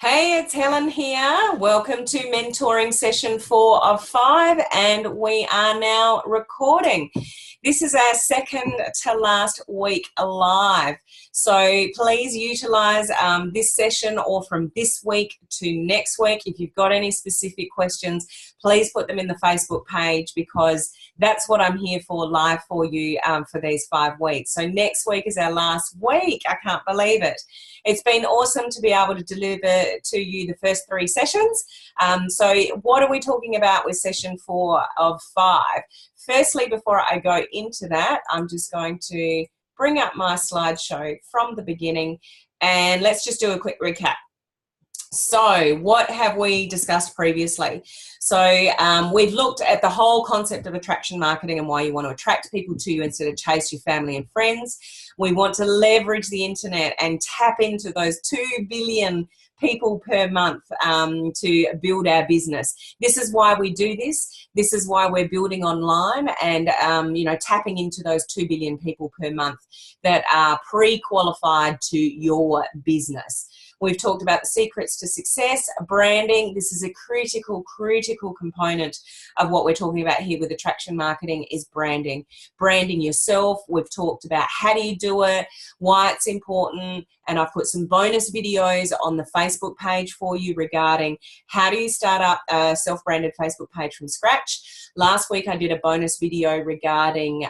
Hey, it's Helen here. Welcome to mentoring session 4 of 5, and we are now recording. This is our second to last week live. So please utilize this session or from this week to next week. If you've got any specific questions, please put them in the Facebook page because that's what I'm here for, live for you for these 5 weeks. So next week is our last week. I can't believe it. It's been awesome to be able to deliver to you the first 3 sessions. So what are we talking about with session 4 of 5? Firstly, before I go into that, I'm just going to bring up my slideshow from the beginning and let's just do a quick recap. So what have we discussed previously? So we've looked at the whole concept of attraction marketing and why you want to attract people to you instead of chase your family and friends. We want to leverage the internet and tap into those 2 billion people per month to build our business. This is why we do this. This is why we're building online and tapping into those 2 billion people per month that are pre-qualified to your business. We've talked about the secrets to success, branding. This is a critical component of what we're talking about here with attraction marketing is branding. Branding yourself. We've talked about how do you do it, why it's important, and I've put some bonus videos on the Facebook page for you regarding how do you start up a self-branded Facebook page from scratch. Last week I did a bonus video regarding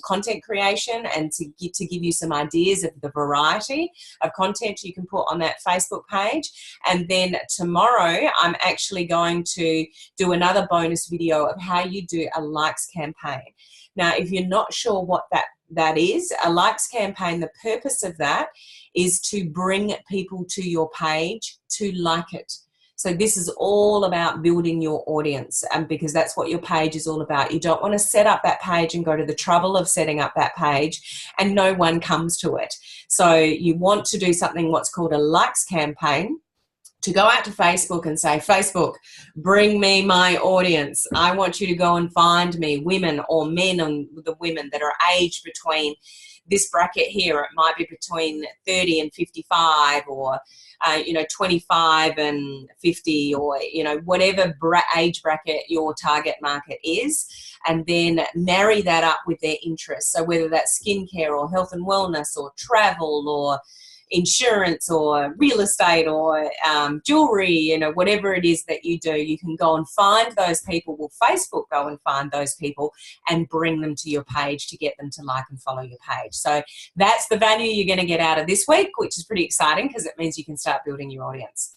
content creation and to give you some ideas of the variety of content you can put on that Facebook page. And then tomorrow I'm actually going to do another bonus video of how you do a likes campaign. Now, if you're not sure what that is, a likes campaign, the purpose of that is to bring people to your page to like it. So this is all about building your audience, because that's what your page is all about. You don't want to set up that page and go to the trouble of setting up that page and no one comes to it. So you want to do something what's called a likes campaign, to go out to Facebook and say, Facebook, bring me my audience. I want you to go and find me women or men, and the women that are aged between this bracket here. It might be between 30 and 55 or 25 and 50 or whatever age bracket your target market is, and then marry that up with their interests. So whether that's skincare or health and wellness or travel or insurance or real estate or jewelry, whatever it is that you do, you can go and find those people. Will Facebook go and find those people and bring them to your page to get them to like and follow your page. So that's the value you're going to get out of this week, which is pretty exciting because it means you can start building your audience.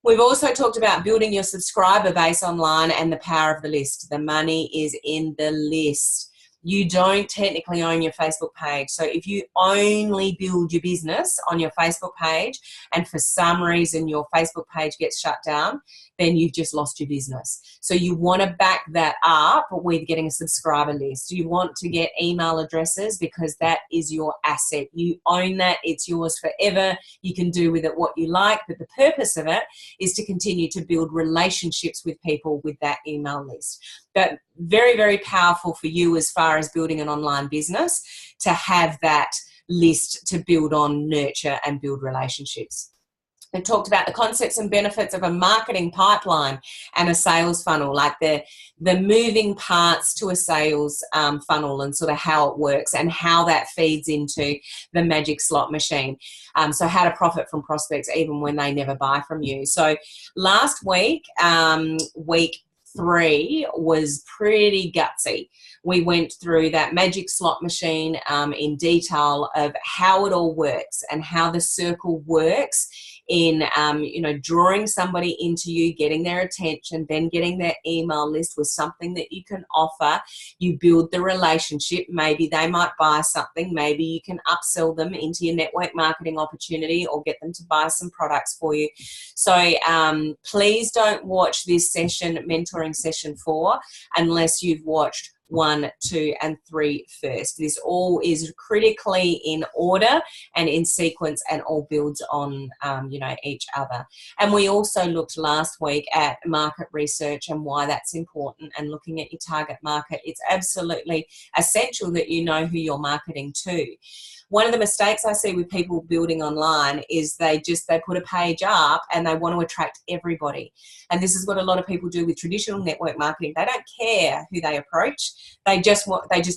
We've also talked about building your subscriber base online and the power of the list. The money is in the list. You don't technically own your Facebook page. So if you only build your business on your Facebook page and for some reason your Facebook page gets shut down, then you've just lost your business. So you want to back that up with getting a subscriber list. You want to get email addresses because that is your asset. You own that. It's yours forever. You can do with it what you like, but the purpose of it is to continue to build relationships with people with that email list. But very, very powerful for you as far as building an online business to have that list to build on, nurture, and build relationships. We talked about the concepts and benefits of a marketing pipeline and a sales funnel, like the moving parts to a sales funnel and sort of how it works and how that feeds into the magic slot machine. So how to profit from prospects even when they never buy from you. So last week, week 3 was pretty gutsy. We went through that magic slot machine in detail of how it all works and how the circle works in drawing somebody into you, getting their attention, then getting their email list with something that you can offer. You build the relationship. Maybe they might buy something. Maybe you can upsell them into your network marketing opportunity or get them to buy some products for you. So please don't watch this session, mentoring session 4, unless you've watched 1, 2, and 3 first. This all is critically in order and in sequence and all builds on each other. And we also looked last week at market research and why that's important and looking at your target market. It's absolutely essential that you know who you're marketing to. one of the mistakes I see with people building online is they put a page up and they want to attract everybody. And this is what a lot of people do with traditional network marketing. They don't care who they approach. They just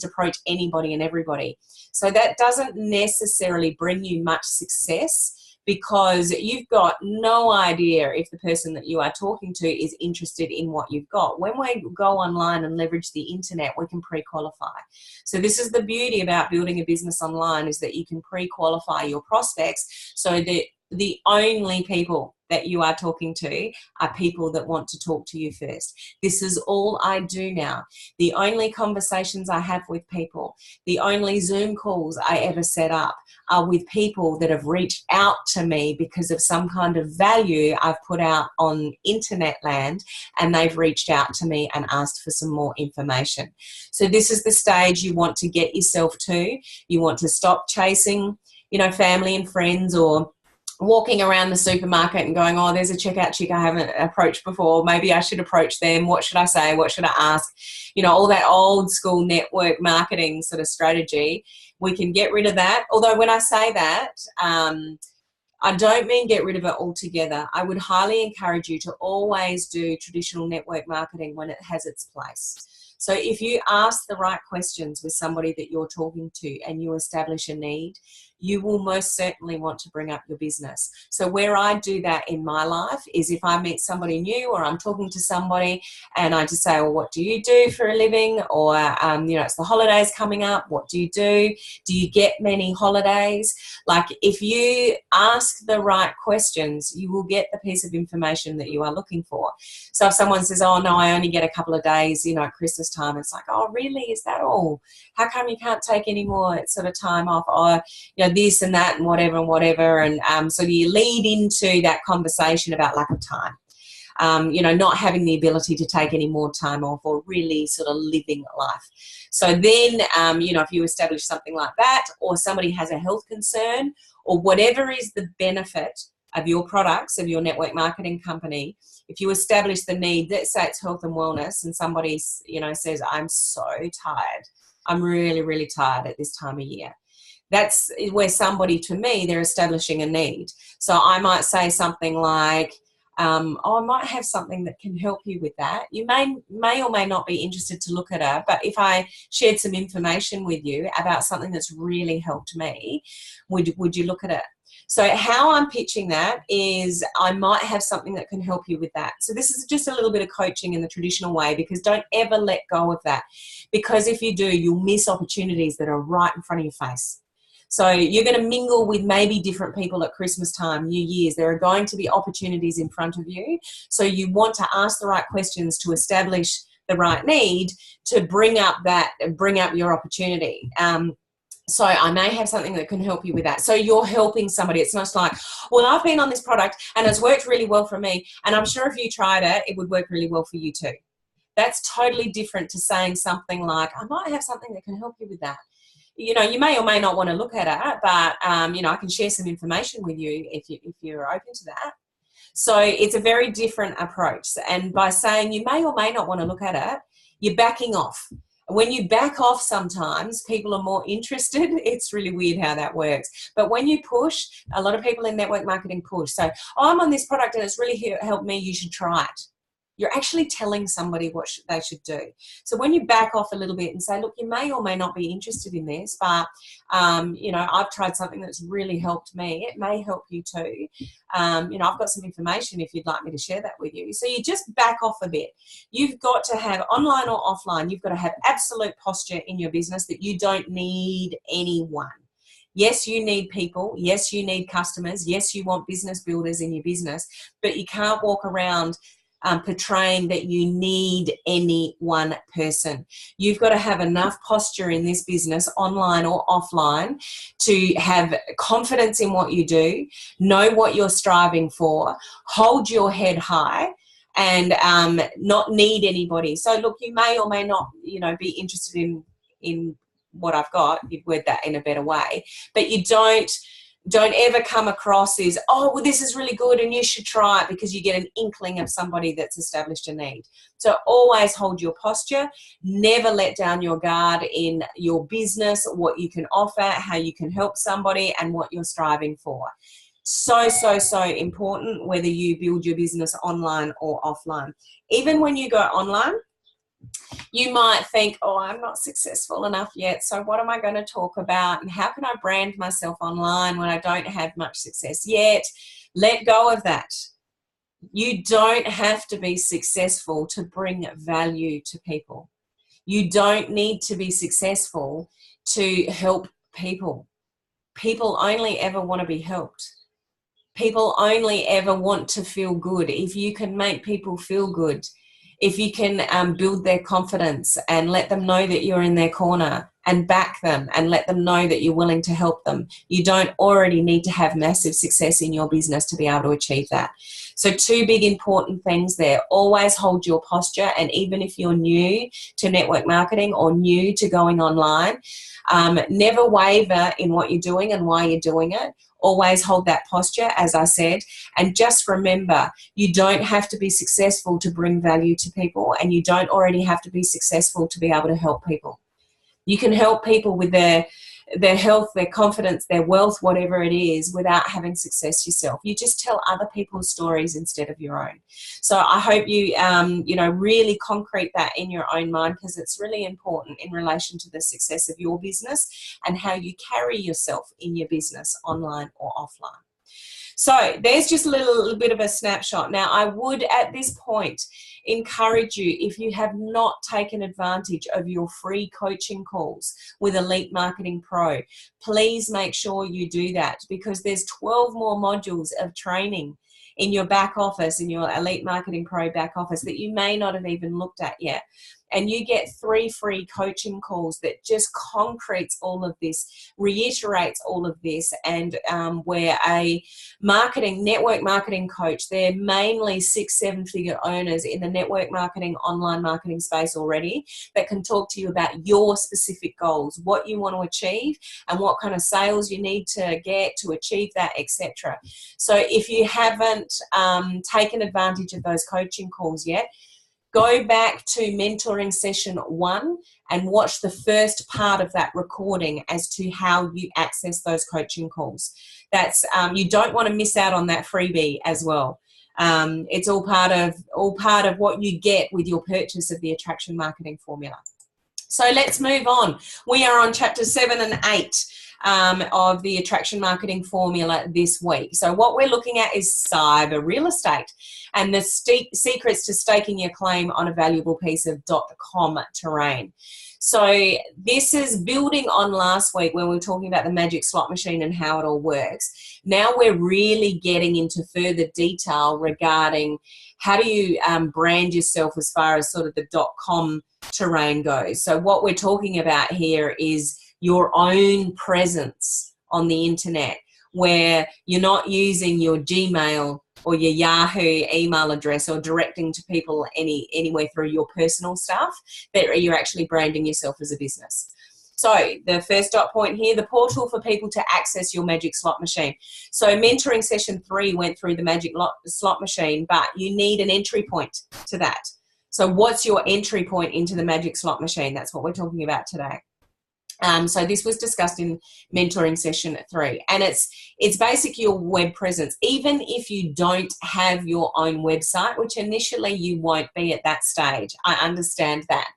approach anybody and everybody. So that doesn't necessarily bring you much success, because you've got no idea if the person that you are talking to is interested in what you've got. When we go online and leverage the internet, we can pre-qualify. So this is the beauty about building a business online, is that you can pre-qualify your prospects, so that the only people that you are talking to are people that want to talk to you first. This is all I do now. The only conversations I have with people, the only Zoom calls I ever set up are with people that have reached out to me because of some kind of value I've put out on internet land, and they've reached out to me and asked for some more information. So this is the stage you want to get yourself to. You want to stop chasing, family and friends, or walking around the supermarket and going, oh, there's a checkout chick I haven't approached before. Maybe I should approach them. What should I say? What should I ask? All that old school network marketing sort of strategy. We can get rid of that. Although when I say that, I don't mean get rid of it altogether. I would highly encourage you to always do traditional network marketing when it has its place. So if you ask the right questions with somebody that you're talking to and you establish a need, you will most certainly want to bring up your business. So where I do that in my life is if I meet somebody new, or I'm talking to somebody and I just say, well, what do you do for a living? Or, it's the holidays coming up. What do you do? Do you get many holidays? Like, if you ask the right questions, you will get the piece of information that you are looking for. So if someone says, oh, no, I only get a couple of days, at Christmas time, it's like, oh, really? Is that all? How come you can't take any more sort of time off? Or, this and that and whatever. And so you lead into that conversation about lack of time. Not having the ability to take any more time off, or really sort of living life. So then, if you establish something like that, or somebody has a health concern, or whatever is the benefit of your products, of your network marketing company, if you establish the need, let's say it's health and wellness, and somebody, says, I'm so tired. I'm really, really tired at this time of year. That's where somebody, to me, they're establishing a need. So I might say something like, I might have something that can help you with that. You may or may not be interested to look at it, but if I shared some information with you about something that's really helped me, would you look at it? So how I'm pitching that is, I might have something that can help you with that. So this is just a little bit of coaching in the traditional way, because don't ever let go of that. Because if you do, you'll miss opportunities that are right in front of your face. So you're going to mingle with maybe different people at Christmas time, New Year's. There are going to be opportunities in front of you. So you want to ask the right questions to establish the right need to bring up your opportunity. So I may have something that can help you with that. So you're helping somebody. It's not like, well, I've been on this product and it's worked really well for me, and I'm sure if you tried it, it would work really well for you too. That's totally different to saying something like, I might have something that can help you with that. You may or may not want to look at it, but, I can share some information with you if you're open to that. So it's a very different approach. And by saying you may or may not want to look at it, you're backing off. When you back off, sometimes people are more interested. It's really weird how that works. But when you push, a lot of people in network marketing push. So, I'm on this product and it's really helped me. You should try it. You're actually telling somebody what they should do. So when you back off a little bit and say, look, you may or may not be interested in this, but, I've tried something that's really helped me. It may help you too. I've got some information if you'd like me to share that with you. So you just back off a bit. You've got to have, online or offline, you've got to have absolute posture in your business that you don't need anyone. Yes, you need people. Yes, you need customers. Yes, you want business builders in your business, but you can't walk around portraying that you need any one person. You've got to have enough posture in this business, online or offline, to have confidence in what you do, know what you're striving for, hold your head high, and not need anybody. So look, you may or may not, be interested in what I've got. You've worded that in a better way, but you don't don't ever come across as, oh, well, this is really good and you should try it, because you get an inkling of somebody that's established a need. So always hold your posture. Never let down your guard in your business, what you can offer, how you can help somebody, and what you're striving for. So, so, so important, whether you build your business online or offline. Even when you go online, you might think, oh, I'm not successful enough yet, so what am I going to talk about, and how can I brand myself online when I don't have much success yet? Let go of that. You don't have to be successful to bring value to people. You don't need to be successful to help people. People only ever want to be helped. People only ever want to feel good. If you can make people feel good, if you can build their confidence and let them know that you're in their corner and back them and let them know that you're willing to help them, you don't already need to have massive success in your business to be able to achieve that. So 2 big important things there. Always hold your posture, and even if you're new to network marketing or new to going online, never waver in what you're doing and why you're doing it. Always hold that posture, as I said, and just remember, you don't have to be successful to bring value to people, and you don't already have to be successful to be able to help people. You can help people with their health, their confidence, their wealth, whatever it is, without having success yourself. You just tell other people's stories instead of your own. So I hope you, really concrete that in your own mind, because it's really important in relation to the success of your business and how you carry yourself in your business, online or offline. So there's just a little bit of a snapshot. Now, I would at this point encourage you, if you have not taken advantage of your free coaching calls with Elite Marketing Pro, please make sure you do that, because there's 12 more modules of training in your back office, in your Elite Marketing Pro back office, that you may not have even looked at yet. And you get 3 free coaching calls that just concretes all of this, reiterates all of this, and where a network marketing coach, they're mainly 6-7 figure owners in the network marketing, online marketing space already, that can talk to you about your specific goals, what you want to achieve, and what kind of sales you need to get to achieve that, etc. So if you haven't taken advantage of those coaching calls yet, go back to mentoring session 1 and watch the first part of that recording as to how you access those coaching calls. That's you don't want to miss out on that freebie as well. It's all part of what you get with your purchase of the Attraction Marketing Formula. So let's move on. We are on chapter 7 and 8 of the Attraction Marketing Formula this week. So what we're looking at is cyber real estate and the secrets to staking your claim on a valuable piece of .com terrain. So this is building on last week when we were talking about the magic slot machine and how it all works. Now we're really getting into further detail regarding how do you brand yourself as far as sort of the .com terrain goes. So what we're talking about here is your own presence on the internet, where you're not using your Gmail or your Yahoo email address or directing to people anywhere through your personal stuff, but you're actually branding yourself as a business. So the first dot point here, the portal for people to access your magic slot machine. So mentoring session 3 went through the magic slot machine, but you need an entry point to that. So what's your entry point into the magic slot machine? That's what we're talking about today. So this was discussed in mentoring session 3, and it's basically your web presence. Even if you don't have your own website, which initially you won't be at that stage, I understand that,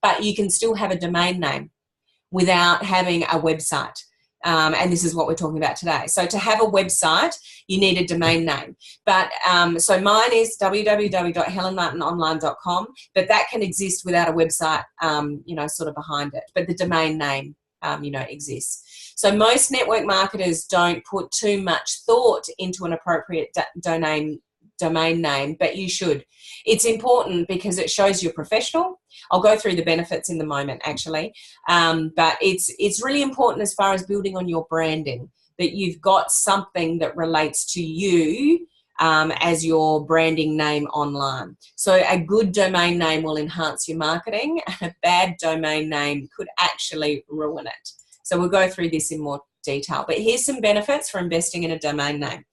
but you can still have a domain name without having a website. And this is what we're talking about today. So to have a website, you need a domain name. But so mine is www.helenmartinonline.com, but that can exist without a website, sort of behind it. But the domain name, exists. So most network marketers don't put too much thought into an appropriate domain name, but you should. It's important because it shows you're professional. I'll go through the benefits in the moment, actually. But it's really important as far as building on your branding, that you've got something that relates to you as your branding name online. So a good domain name will enhance your marketing, and a bad domain name could actually ruin it. So we'll go through this in more detail. But here's some benefits for investing in a domain name.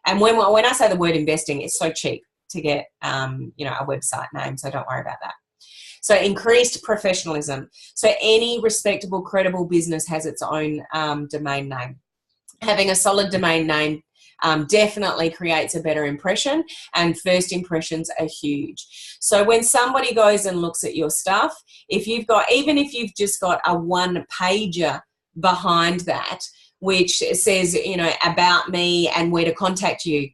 And when I say the word investing, it's so cheap to get, you know, a website name, so don't worry about that. So increased professionalism. So any respectable, credible business has its own domain name. Having a solid domain name definitely creates a better impression, and first impressions are huge. So when somebody goes and looks at your stuff, even if you've just got a one pager behind that, which says, you know, about me and where to contact you,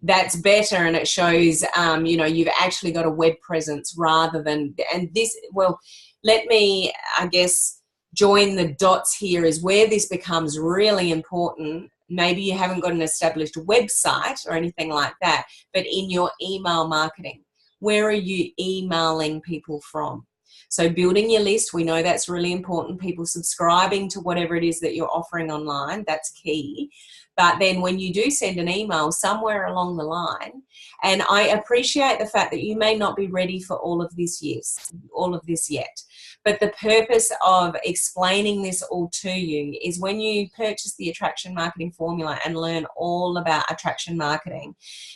that's better, and it shows, you know, you've actually got a web presence rather than, and this, well, let me, I guess, join the dots here is where this becomes really important. Maybe you haven't got an established website or anything like that, but in your email marketing, where are you emailing people from? So building your list, we know that's really important. People subscribing to whatever it is that you're offering online, that's key. But then when you do send an email somewhere along the line, and I appreciate the fact that you may not be ready for all of this yet, but the purpose of explaining this all to you is when you purchase the Attraction Marketing Formula and learn all about attraction marketing,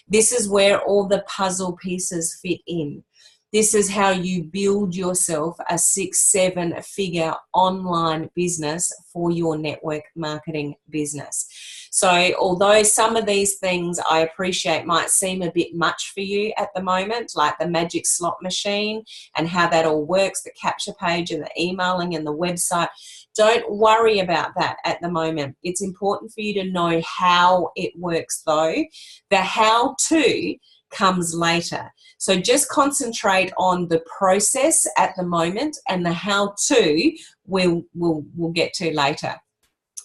this is where all the puzzle pieces fit in. This is how you build yourself a 6-7 figure online business for your network marketing business. So although some of these things I appreciate might seem a bit much for you at the moment, like the magic slot machine and how that all works, the capture page and the emailing and the website, don't worry about that at the moment. It's important for you to know how it works though. The how-to comes later. So just concentrate on the process at the moment, and the how-to we'll get to later.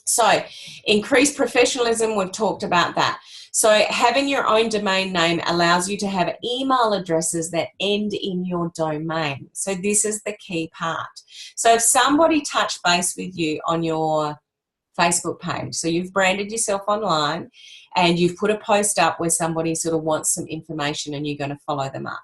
So increased professionalism, we've talked about that. So having your own domain name allows you to have email addresses that end in your domain. So this is the key part. So if somebody touched base with you on your Facebook page, so you've branded yourself online and you've put a post up where somebody sort of wants some information and you're going to follow them up.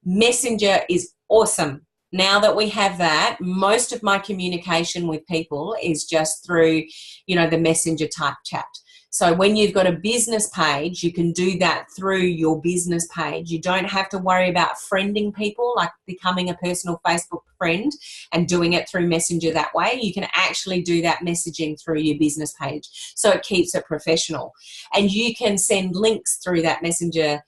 Messenger is awesome. Now that we have that, most of my communication with people is just through, you know, the Messenger type chat. So when you've got a business page, you can do that through your business page. You don't have to worry about friending people, like becoming a personal Facebook friend and doing it through Messenger that way. You can actually do that messaging through your business page. So it keeps it professional. And you can send links through that Messenger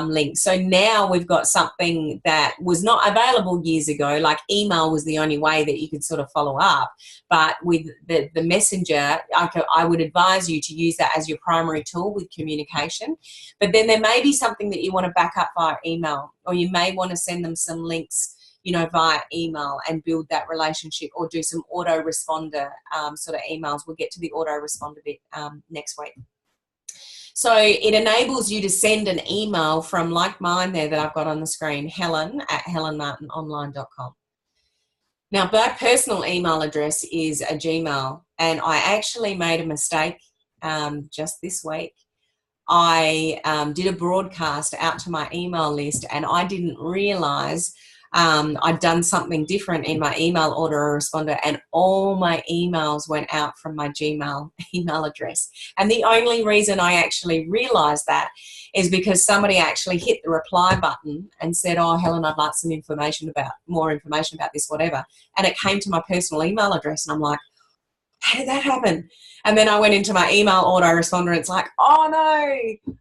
link. So now we've got something that was not available years ago, like email was the only way that you could sort of follow up. But with the Messenger, I would advise you to use that as your primary tool with communication. But then there may be something that you want to back up via email, or you may want to send them some links, you know, via email and build that relationship, or do some autoresponder sort of emails. We'll get to the autoresponder bit next week. So it enables you to send an email from, like mine there that I've got on the screen, helen@helenmartinonline.com. Now, my personal email address is a Gmail, and I actually made a mistake just this week. I did a broadcast out to my email list, and I didn't realize I'd done something different in my email autoresponder, and all my emails went out from my Gmail email address. And the only reason I actually realized that is because somebody actually hit the reply button and said, "Oh, Helen, I'd like some more information about this, whatever." And it came to my personal email address, and I'm like, how did that happen? And then I went into my email autoresponder, and it's like, oh no,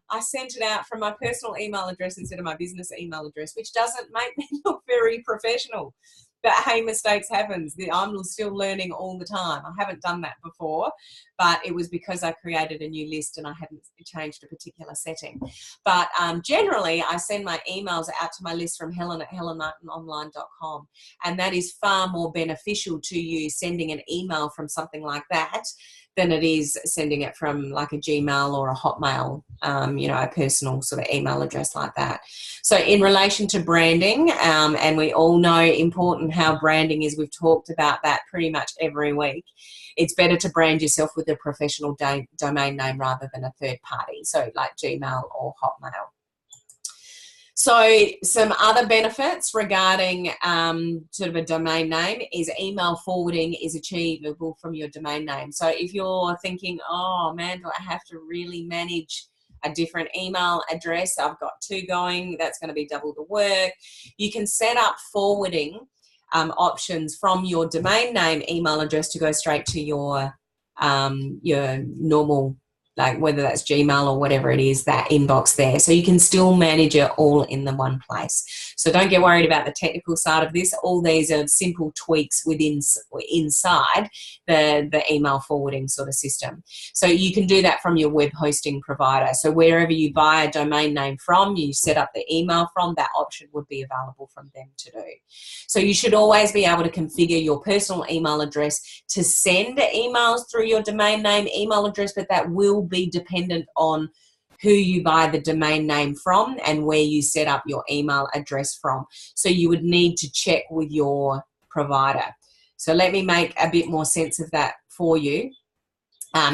I sent it out from my personal email address instead of my business email address, which doesn't make me look very professional. But hey, mistakes happen. I'm still learning all the time. I haven't done that before, but it was because I created a new list and I hadn't changed a particular setting. But generally, I send my emails out to my list from helen@helenmartinonline.com, and that is far more beneficial to you sending an email from something like that than it is sending it from like a Gmail or a Hotmail, you know, a personal sort of email address like that. So in relation to branding, and we all know important how branding is, we've talked about that pretty much every week. It's better to brand yourself with a professional domain name rather than a third party, so like Gmail or Hotmail. So some other benefits regarding sort of a domain name is email forwarding is achievable from your domain name. So if you're thinking, oh man, do I have to really manage a different email address? I've got two going, that's going to be double the work. You can set up forwarding options from your domain name email address to go straight to your normal, like whether that's Gmail or whatever it is, that inbox there. So you can still manage it all in the one place. So don't get worried about the technical side of this. All these are simple tweaks inside the email forwarding sort of system. So you can do that from your web hosting provider. So wherever you buy a domain name from, you set up the email from, that option would be available from them to do. So you should always be able to configure your personal email address to send emails through your domain name email address, but that will be dependent on who you buy the domain name from and where you set up your email address from. So you would need to check with your provider. So let me make a bit more sense of that for you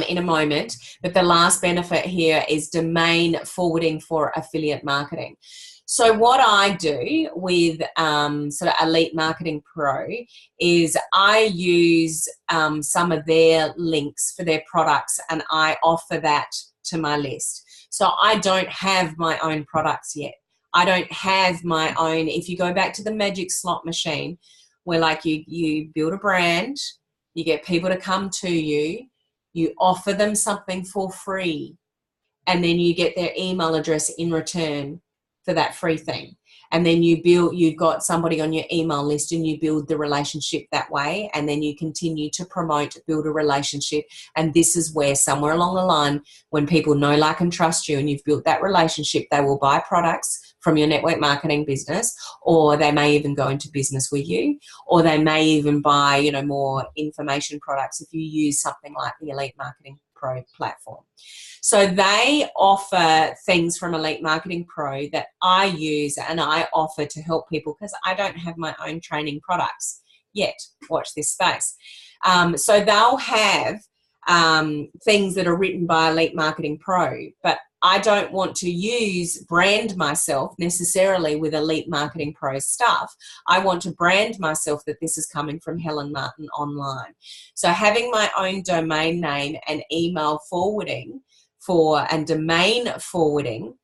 in a moment. But the last benefit here is domain forwarding for affiliate marketing. So what I do with sort of Elite Marketing Pro is I use some of their links for their products and I offer that to my list. So I don't have my own products yet. I don't have my own, if you go back to the Magic Slot Machine, where like you build a brand, you get people to come to you, you offer them something for free, and then you get their email address in return for that free thing. And then you've got somebody on your email list and you build the relationship that way. And then you continue to promote, build a relationship. And this is where somewhere along the line, when people know, like, and trust you and you've built that relationship, they will buy products from your network marketing business, or they may even go into business with you, or they may even buy, you know, more information products if you use something like the Elite Marketing Pro platform. So they offer things from Elite Marketing Pro that I use and I offer to help people because I don't have my own training products yet. Watch this space. So they'll have things that are written by Elite Marketing Pro, but I don't want to brand myself necessarily with Elite Marketing Pro stuff. I want to brand myself that this is coming from Helen Martin Online. So having my own domain name and email forwarding and domain forwarding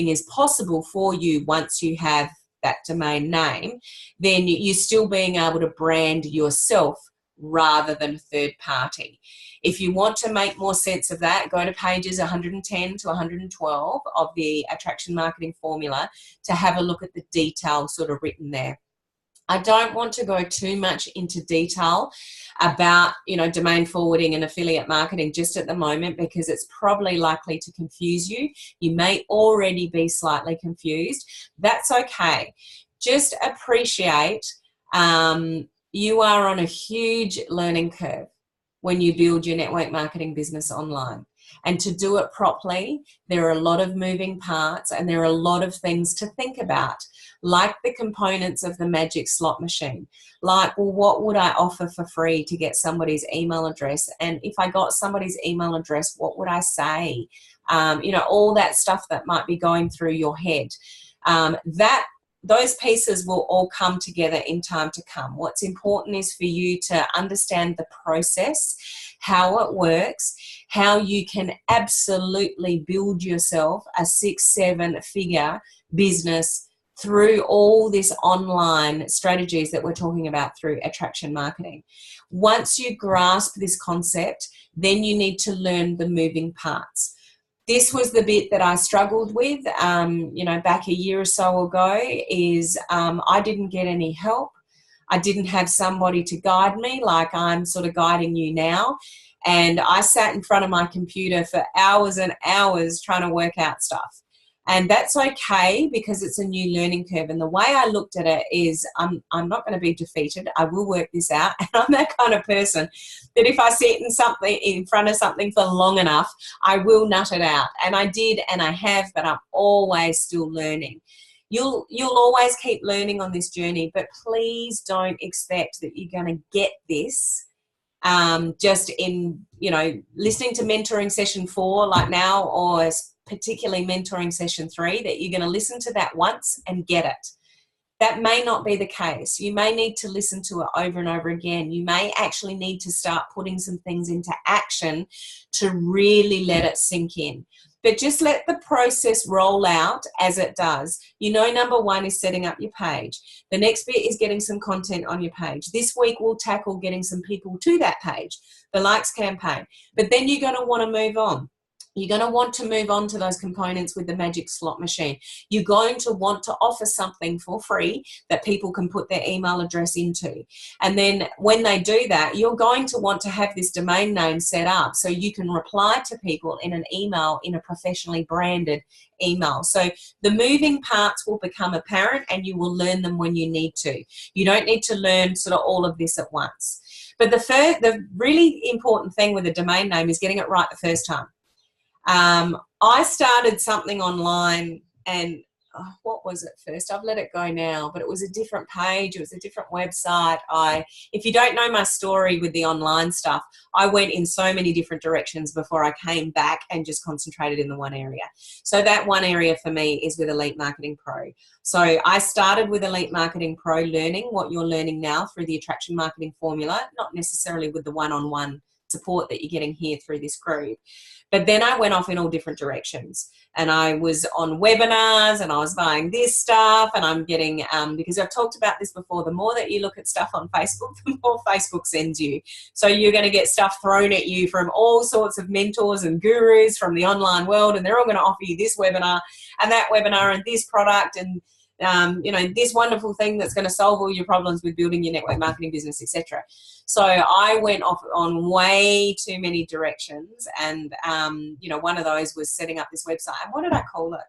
is possible for you once you have that domain name, then you're still being able to brand yourself rather than third party. If you want to make more sense of that, go to pages 110 to 112 of the Attraction Marketing Formula to have a look at the detail sort of written there. I don't want to go too much into detail about, you know, domain forwarding and affiliate marketing just at the moment because it's probably likely to confuse you. You may already be slightly confused. That's okay. Just appreciate you are on a huge learning curve when you build your network marketing business online. And to do it properly, there are a lot of moving parts and there are a lot of things to think about, like the components of the Magic Slot Machine. Like, well, what would I offer for free to get somebody's email address? And if I got somebody's email address, what would I say? You know, all that stuff that might be going through your head. Those pieces will all come together in time to come. What's important is for you to understand the process, how it works, how you can absolutely build yourself a 6-7 figure business through all this online strategies that we're talking about through attraction marketing. Once you grasp this concept, then you need to learn the moving parts. This was the bit that I struggled with, you know, back a year or so ago, is I didn't get any help. I didn't have somebody to guide me like I'm sort of guiding you now. And I sat in front of my computer for hours and hours trying to work out stuff. And that's okay because it's a new learning curve. And the way I looked at it is I'm not going to be defeated. I will work this out. And I'm that kind of person that if I sit in front of something for long enough, I will nut it out. And I did and I have, but I'm always still learning. You'll always keep learning on this journey, but please don't expect that you're going to get this just in, listening to mentoring session 4 like now, or particularly mentoring session 3, that you're going to listen to that once and get it. That may not be the case. You may need to listen to it over and over again. You may actually need to start putting some things into action to really let it sink in. But just let the process roll out as it does. Number 1 is setting up your page. The next bit is getting some content on your page. This week we'll tackle getting some people to that page, the likes campaign. But then you're going to want to move on. You're going to want to move on to those components with the magic slot machine. You're going to want to offer something for free that people can put their email address into. And then when they do that, you're going to want to have this domain name set up so you can reply to people in an email, in a professionally branded email. So the moving parts will become apparent and you will learn them when you need to. You don't need to learn sort of all of this at once. But the really important thing with a domain name is getting it right the first time. I started something online, and what was it first? I've let it go now, but it was a different page. It was a different website. If you don't know my story with the online stuff, I went in so many different directions before I came back and just concentrated in the one area. So that one area for me is with Elite Marketing Pro. So I started with Elite Marketing Pro, learning what you're learning now through the Attraction Marketing Formula, not necessarily with the one-on-one support that you're getting here through this group. But then I went off in all different directions, and I was on webinars and I was buying this stuff, and I'm getting, because I've talked about this before, the more that you look at stuff on Facebook, the more Facebook sends you. So you're going to get stuff thrown at you from all sorts of mentors and gurus from the online world, and they're all going to offer you this webinar and that webinar and this product and this wonderful thing that's going to solve all your problems with building your network marketing business, etc. So I went off on way too many directions, and one of those was setting up this website. And what did I call it?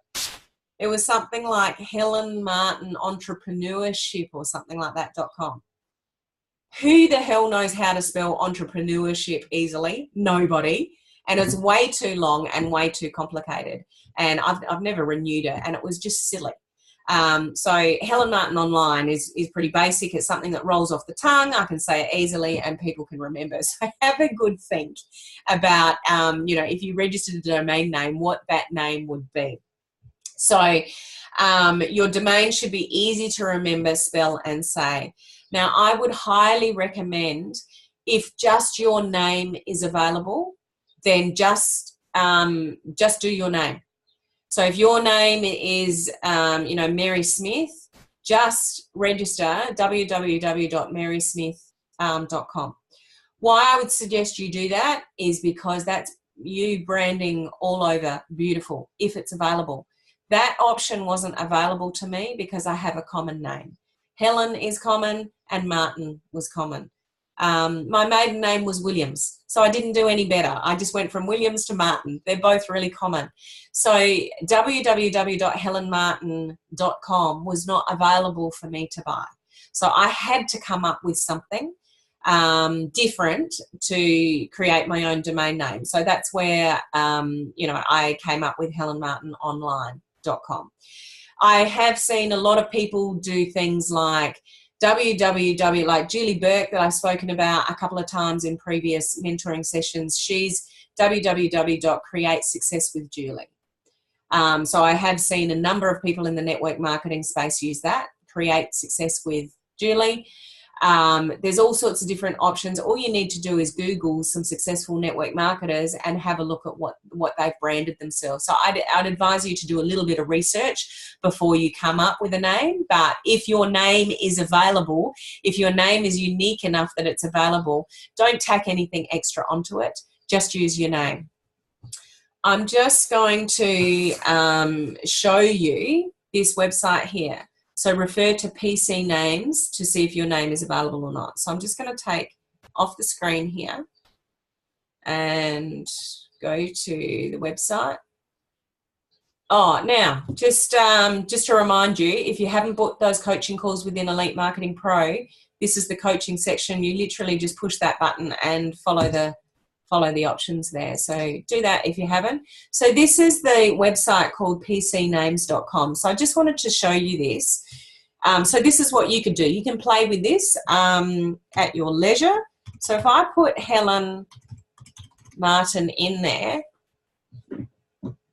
It was something like Helen Martin Entrepreneurship or something like that .com. Who the hell knows how to spell entrepreneurship easily? Nobody. And it's way too long and way too complicated. And I've never renewed it, and it was just silly. So Helen Martin Online is pretty basic. It's something that rolls off the tongue. I can say it easily and people can remember. So have a good think about, if you registered a domain name, what that name would be. So your domain should be easy to remember, spell and say. Now, I would highly recommend, if just your name is available, then just do your name. So if your name is, Mary Smith, just register www.marysmith.com. Why I would suggest you do that is because that's you branding all over beautiful, if it's available. That option wasn't available to me because I have a common name. Helen is common and Martin was common. My maiden name was Williams, so I didn't do any better. I just went from Williams to Martin. They're both really common. So www.helenmartin.com was not available for me to buy. So I had to come up with something different to create my own domain name. So that's where, I came up with helenmartinonline.com. I have seen a lot of people do things like www, like Julie Burke that I've spoken about a couple of times in previous mentoring sessions. She's www.createsuccesswithjulie. So I have seen a number of people in the network marketing space use that, Create Success with Julie. There's all sorts of different options. All you need to do is Google some successful network marketers and have a look at what they've branded themselves. So I'd advise you to do a little bit of research before you come up with a name. But if your name is available, if your name is unique enough that it's available, don't tack anything extra onto it. Just use your name. I'm just going to show you this website here. So refer to PC names to see if your name is available or not. So I'm just going to take off the screen here and go to the website. Oh, now, just to remind you, if you haven't booked those coaching calls within Elite Marketing Pro, this is the coaching section. You literally just push that button and follow the options there. So do that if you haven't. So this is the website called pcnames.com. So I just wanted to show you this. So this is what you could do. You can play with this at your leisure. So if I put Helen Martin in there,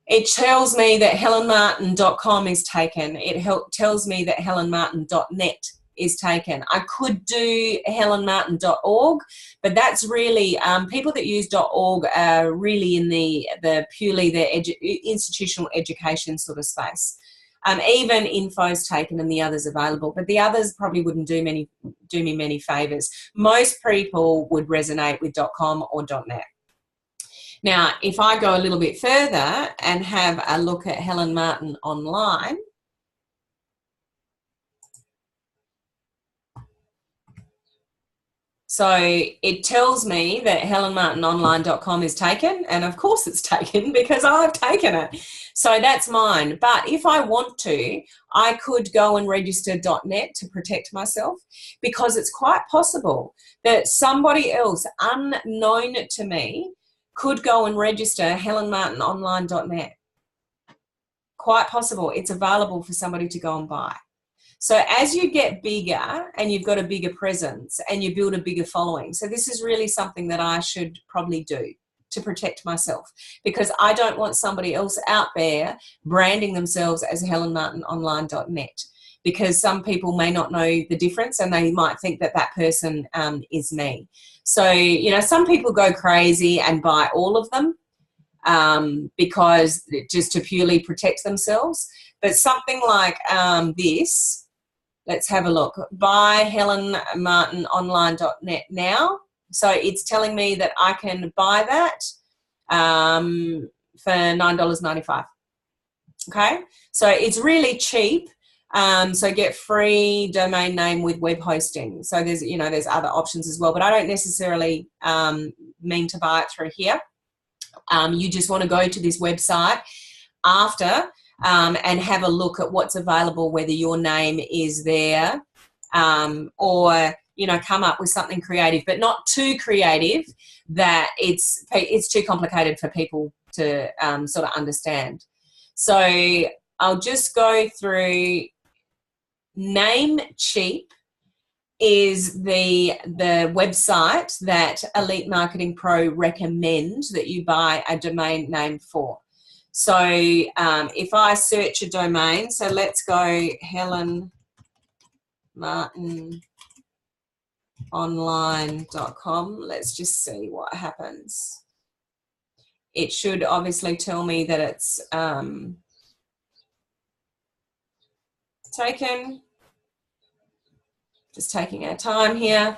it tells me that helenmartin.com is taken. It tells me that helenmartin.net is taken. I could do helenmartin.org, but that's really, people that use .org are really in the purely the institutional education sort of space. Even Info's taken and the others available, but the others probably wouldn't do me many favors. Most people would resonate with .com or .net. Now, if I go a little bit further and have a look at Helen Martin online, so it tells me that helenmartinonline.com is taken, and of course it's taken because I've taken it. So that's mine. But if I want to, I could go and register .net to protect myself, because it's quite possible that somebody else unknown to me could go and register helenmartinonline.net. Quite possible. It's available for somebody to go and buy. So as you get bigger and you've got a bigger presence and you build a bigger following, so this is really something that I should probably do to protect myself, because I don't want somebody else out there branding themselves as helenmartinonline.net, because some people may not know the difference and they might think that that person is me. So, you know, some people go crazy and buy all of them because just to purely protect themselves. But something like this, let's have a look. Buy helenmartinonline.net now. So it's telling me that I can buy that for $9.95. Okay, so it's really cheap. So get free domain name with web hosting. So there's, you know, there's other options as well, but I don't necessarily mean to buy it through here. You just want to go to this website after and have a look at what's available, whether your name is there or, you know, come up with something creative, but not too creative that it's too complicated for people to sort of understand. So I'll just go through. Namecheap is the website that Elite Marketing Pro recommend that you buy a domain name for. So if I search a domain, so let's go helenmartinonline.com. Let's just see what happens. It should obviously tell me that it's taken. Just taking our time here.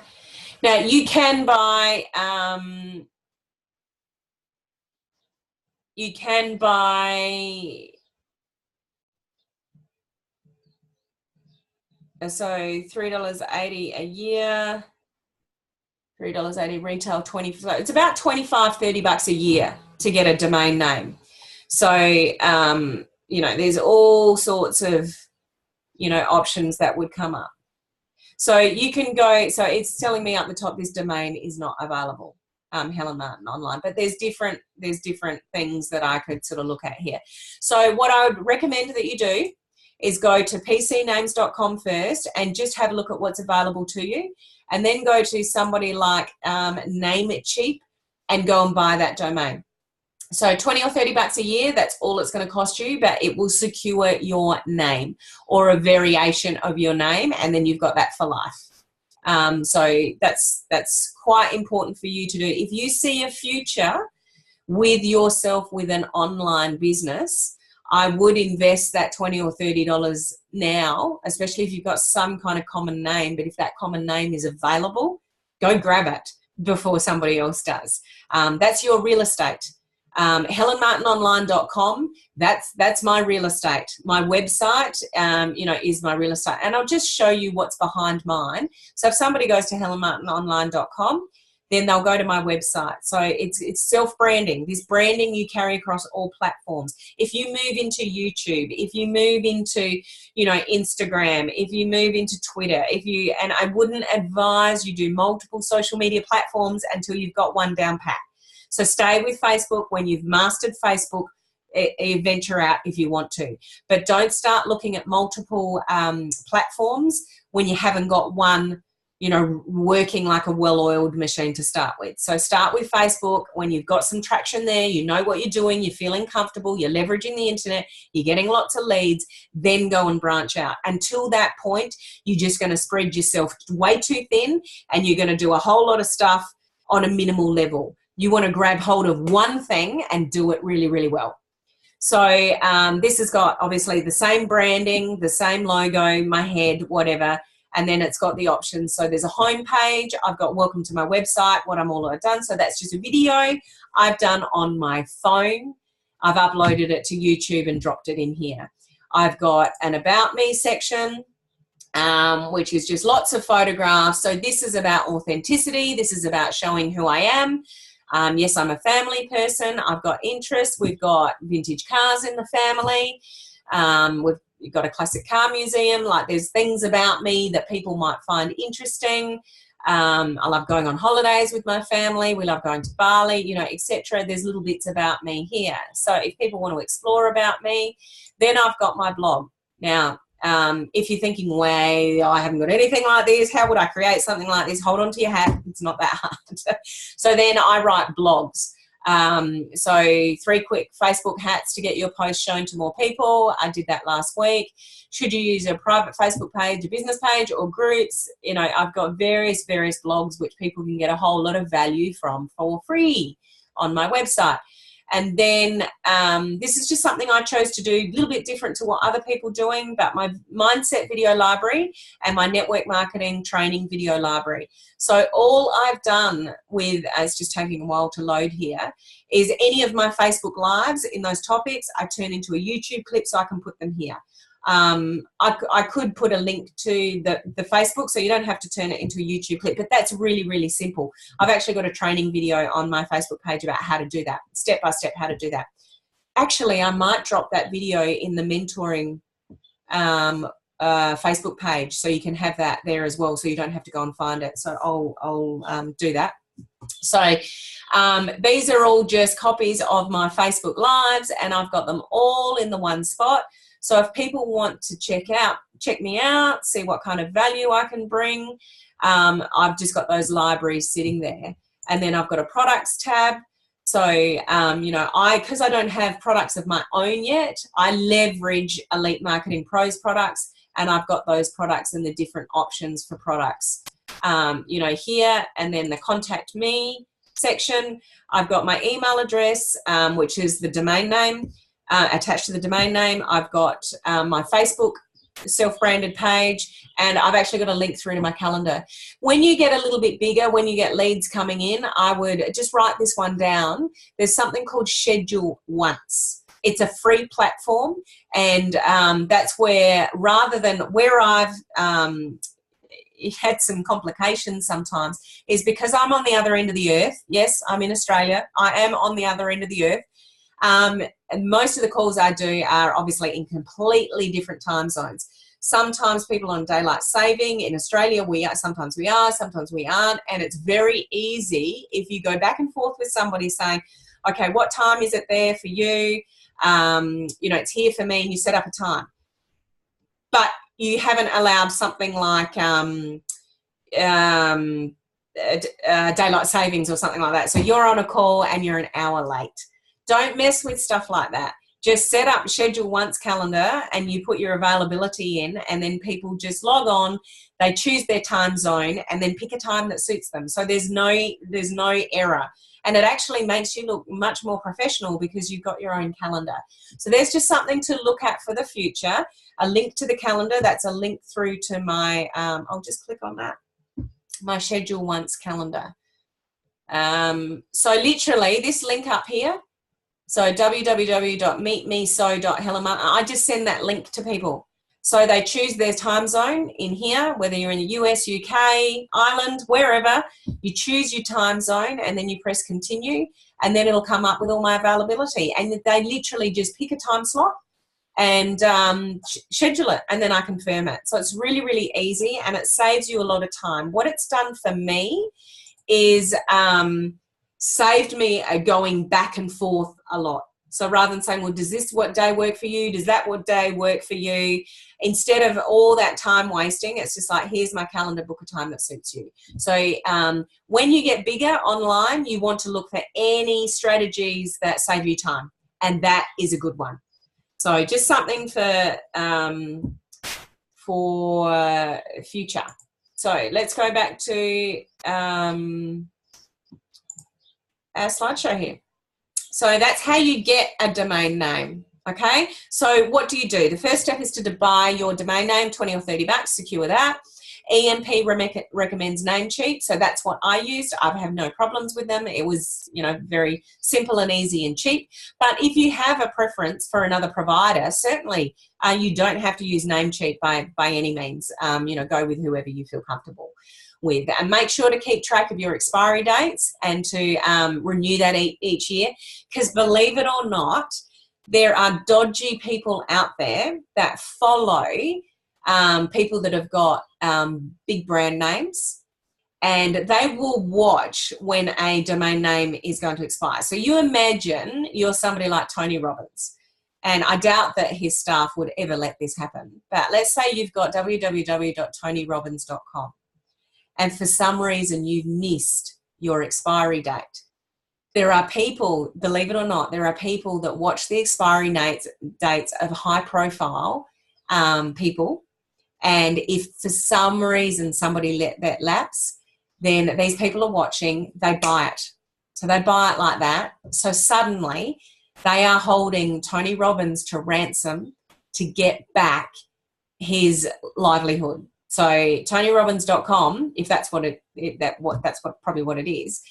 Now you can buy so $3.80 a year, $3.80 retail, 20. So it's about $25-30 a year to get a domain name. So you know, there's all sorts of, you know, options that would come up. So you can go, so it's telling me up the top this domain is not available, Helen Martin Online, but there's different things that I could sort of look at here. So what I would recommend that you do is go to pcnames.com first and just have a look at what's available to you, and then go to somebody like Namecheap and go and buy that domain. So $20 or $30 a year, that's all it's going to cost you, but it will secure your name or a variation of your name, and then you've got that for life. So that's quite important for you to do. If you see a future with yourself with an online business, I would invest that $20 or $30 now, especially if you've got some kind of common name. But if that common name is available, go grab it before somebody else does. That's your real estate. helenmartinonline.com, that's my real estate. My website, you know, is my real estate. And I'll just show you what's behind mine. So if somebody goes to helenmartinonline.com, then they'll go to my website. So it's self-branding. This branding you carry across all platforms. If you move into YouTube, if you move into, you know, Instagram, if you move into Twitter, and I wouldn't advise you do multiple social media platforms until you've got one down pat. So stay with Facebook. When you've mastered Facebook, venture out if you want to. But don't start looking at multiple platforms when you haven't got one you know, working like a well-oiled machine to start with. So start with Facebook. When you've got some traction there, you know what you're doing, you're feeling comfortable, you're leveraging the internet, you're getting lots of leads, then go and branch out. Until that point, you're just going to spread yourself way too thin, and you're going to do a whole lot of stuff on a minimal level. You want to grab hold of one thing and do it really, really well. So this has got obviously the same branding, the same logo, my head, whatever. And then it's got the options. So there's a home page. I've got welcome to my website, what I'm all done. So that's just a video I've done on my phone. I've uploaded it to YouTube and dropped it in here. I've got an about me section, which is just lots of photographs. So this is about authenticity. This is about showing who I am. Yes, I'm a family person. I've got interests. We've got vintage cars in the family. We've got a classic car museum. Like, there's things about me that people might find interesting. I love going on holidays with my family. We love going to Bali, you know, etc. There's little bits about me here. So if people want to explore about me, then I've got my blog. Now, if you're thinking, well, I haven't got anything like this, how would I create something like this? Hold on to your hat. It's not that hard. So then I write blogs. So 3 quick Facebook hacks to get your post shown to more people. I did that last week. Should you use a private Facebook page, a business page, or groups? You know, I've got various blogs which people can get a whole lot of value from for free on my website. And then this is just something I chose to do, a little bit different to what other people are doing, but my mindset video library and my network marketing training video library. So all I've done with, it's just taking a while to load here, is any of my Facebook lives in those topics, I turn into a YouTube clip so I can put them here. I could put a link to the Facebook, so you don't have to turn it into a YouTube clip, but that's really, really simple. I've actually got a training video on my Facebook page about how to do that, step by step how to do that. Actually, I might drop that video in the mentoring Facebook page, so you can have that there as well, so you don't have to go and find it. So I'll do that. So these are all just copies of my Facebook lives, and I've got them all in the one spot. So if people want to check me out, see what kind of value I can bring, I've just got those libraries sitting there. And then I've got a products tab. So, you know, because I don't have products of my own yet, I leverage Elite Marketing Pros products, and I've got those products and the different options for products, you know, here. And then the contact me section, I've got my email address, which is the domain name. Attached to the domain name, I've got my Facebook self-branded page, and I've actually got a link through to my calendar. When you get a little bit bigger, when you get leads coming in, I would just write this one down. There's something called Schedule Once. It's a free platform, and that's where, rather than where I've had some complications sometimes, is because I'm on the other end of the earth. Yes, I'm in Australia. I am on the other end of the earth. And most of the calls I do are obviously in completely different time zones. Sometimes people on daylight saving. In Australia, sometimes we are, sometimes we aren't. And it's very easy if you go back and forth with somebody saying, okay, what time is it there for you? You know, it's here for me, and you set up a time. But you haven't allowed something like daylight savings or something like that. So you're on a call and you're an hour late. Don't mess with stuff like that. Just set up Schedule Once calendar, and you put your availability in, and then people just log on, they choose their time zone, and then pick a time that suits them. So there's no error. And it actually makes you look much more professional because you've got your own calendar. So there's just something to look at for the future. A link to the calendar, that's a link through to my, I'll just click on that, my Schedule Once calendar. So literally this link up here, so www.meetmeso.hellermartin, I just send that link to people. So they choose their time zone in here, whether you're in the US, UK, Ireland, wherever, you choose your time zone, and then you press continue, and then it'll come up with all my availability. And they literally just pick a time slot and schedule it, and then I confirm it. So it's really, really easy, and it saves you a lot of time. What it's done for me is saved me going back and forth a lot. So rather than saying, well, does this what day work for you? Does that what day work for you? Instead of all that time wasting, it's just like, here's my calendar, book a time that suits you. So when you get bigger online, you want to look for any strategies that save you time. And that is a good one. So just something for future. So let's go back to our slideshow here. So that's how you get a domain name. Okay, so what do? The first step is to buy your domain name, 20 or 30 bucks, secure that. EMP recommends Namecheap, so that's what I used. I have no problems with them. It was, very simple and easy and cheap. But if you have a preference for another provider, certainly you don't have to use Namecheap by any means. Go with whoever you feel comfortable with, and make sure to keep track of your expiry dates and to renew that each year, because believe it or not, there are dodgy people out there that follow people that have got big brand names, and they will watch when a domain name is going to expire. So you imagine you're somebody like Tony Robbins, and I doubt that his staff would ever let this happen. But let's say you've got www.tonyrobbins.com, and for some reason you've missed your expiry date. There are people, believe it or not, there are people that watch the expiry dates of high-profile people, and if for some reason somebody let that lapse, then these people are watching, they buy it. So they buy it like that. So suddenly they are holding Tony Robbins to ransom to get back his livelihood. So TonyRobbins.com, if that's probably what it is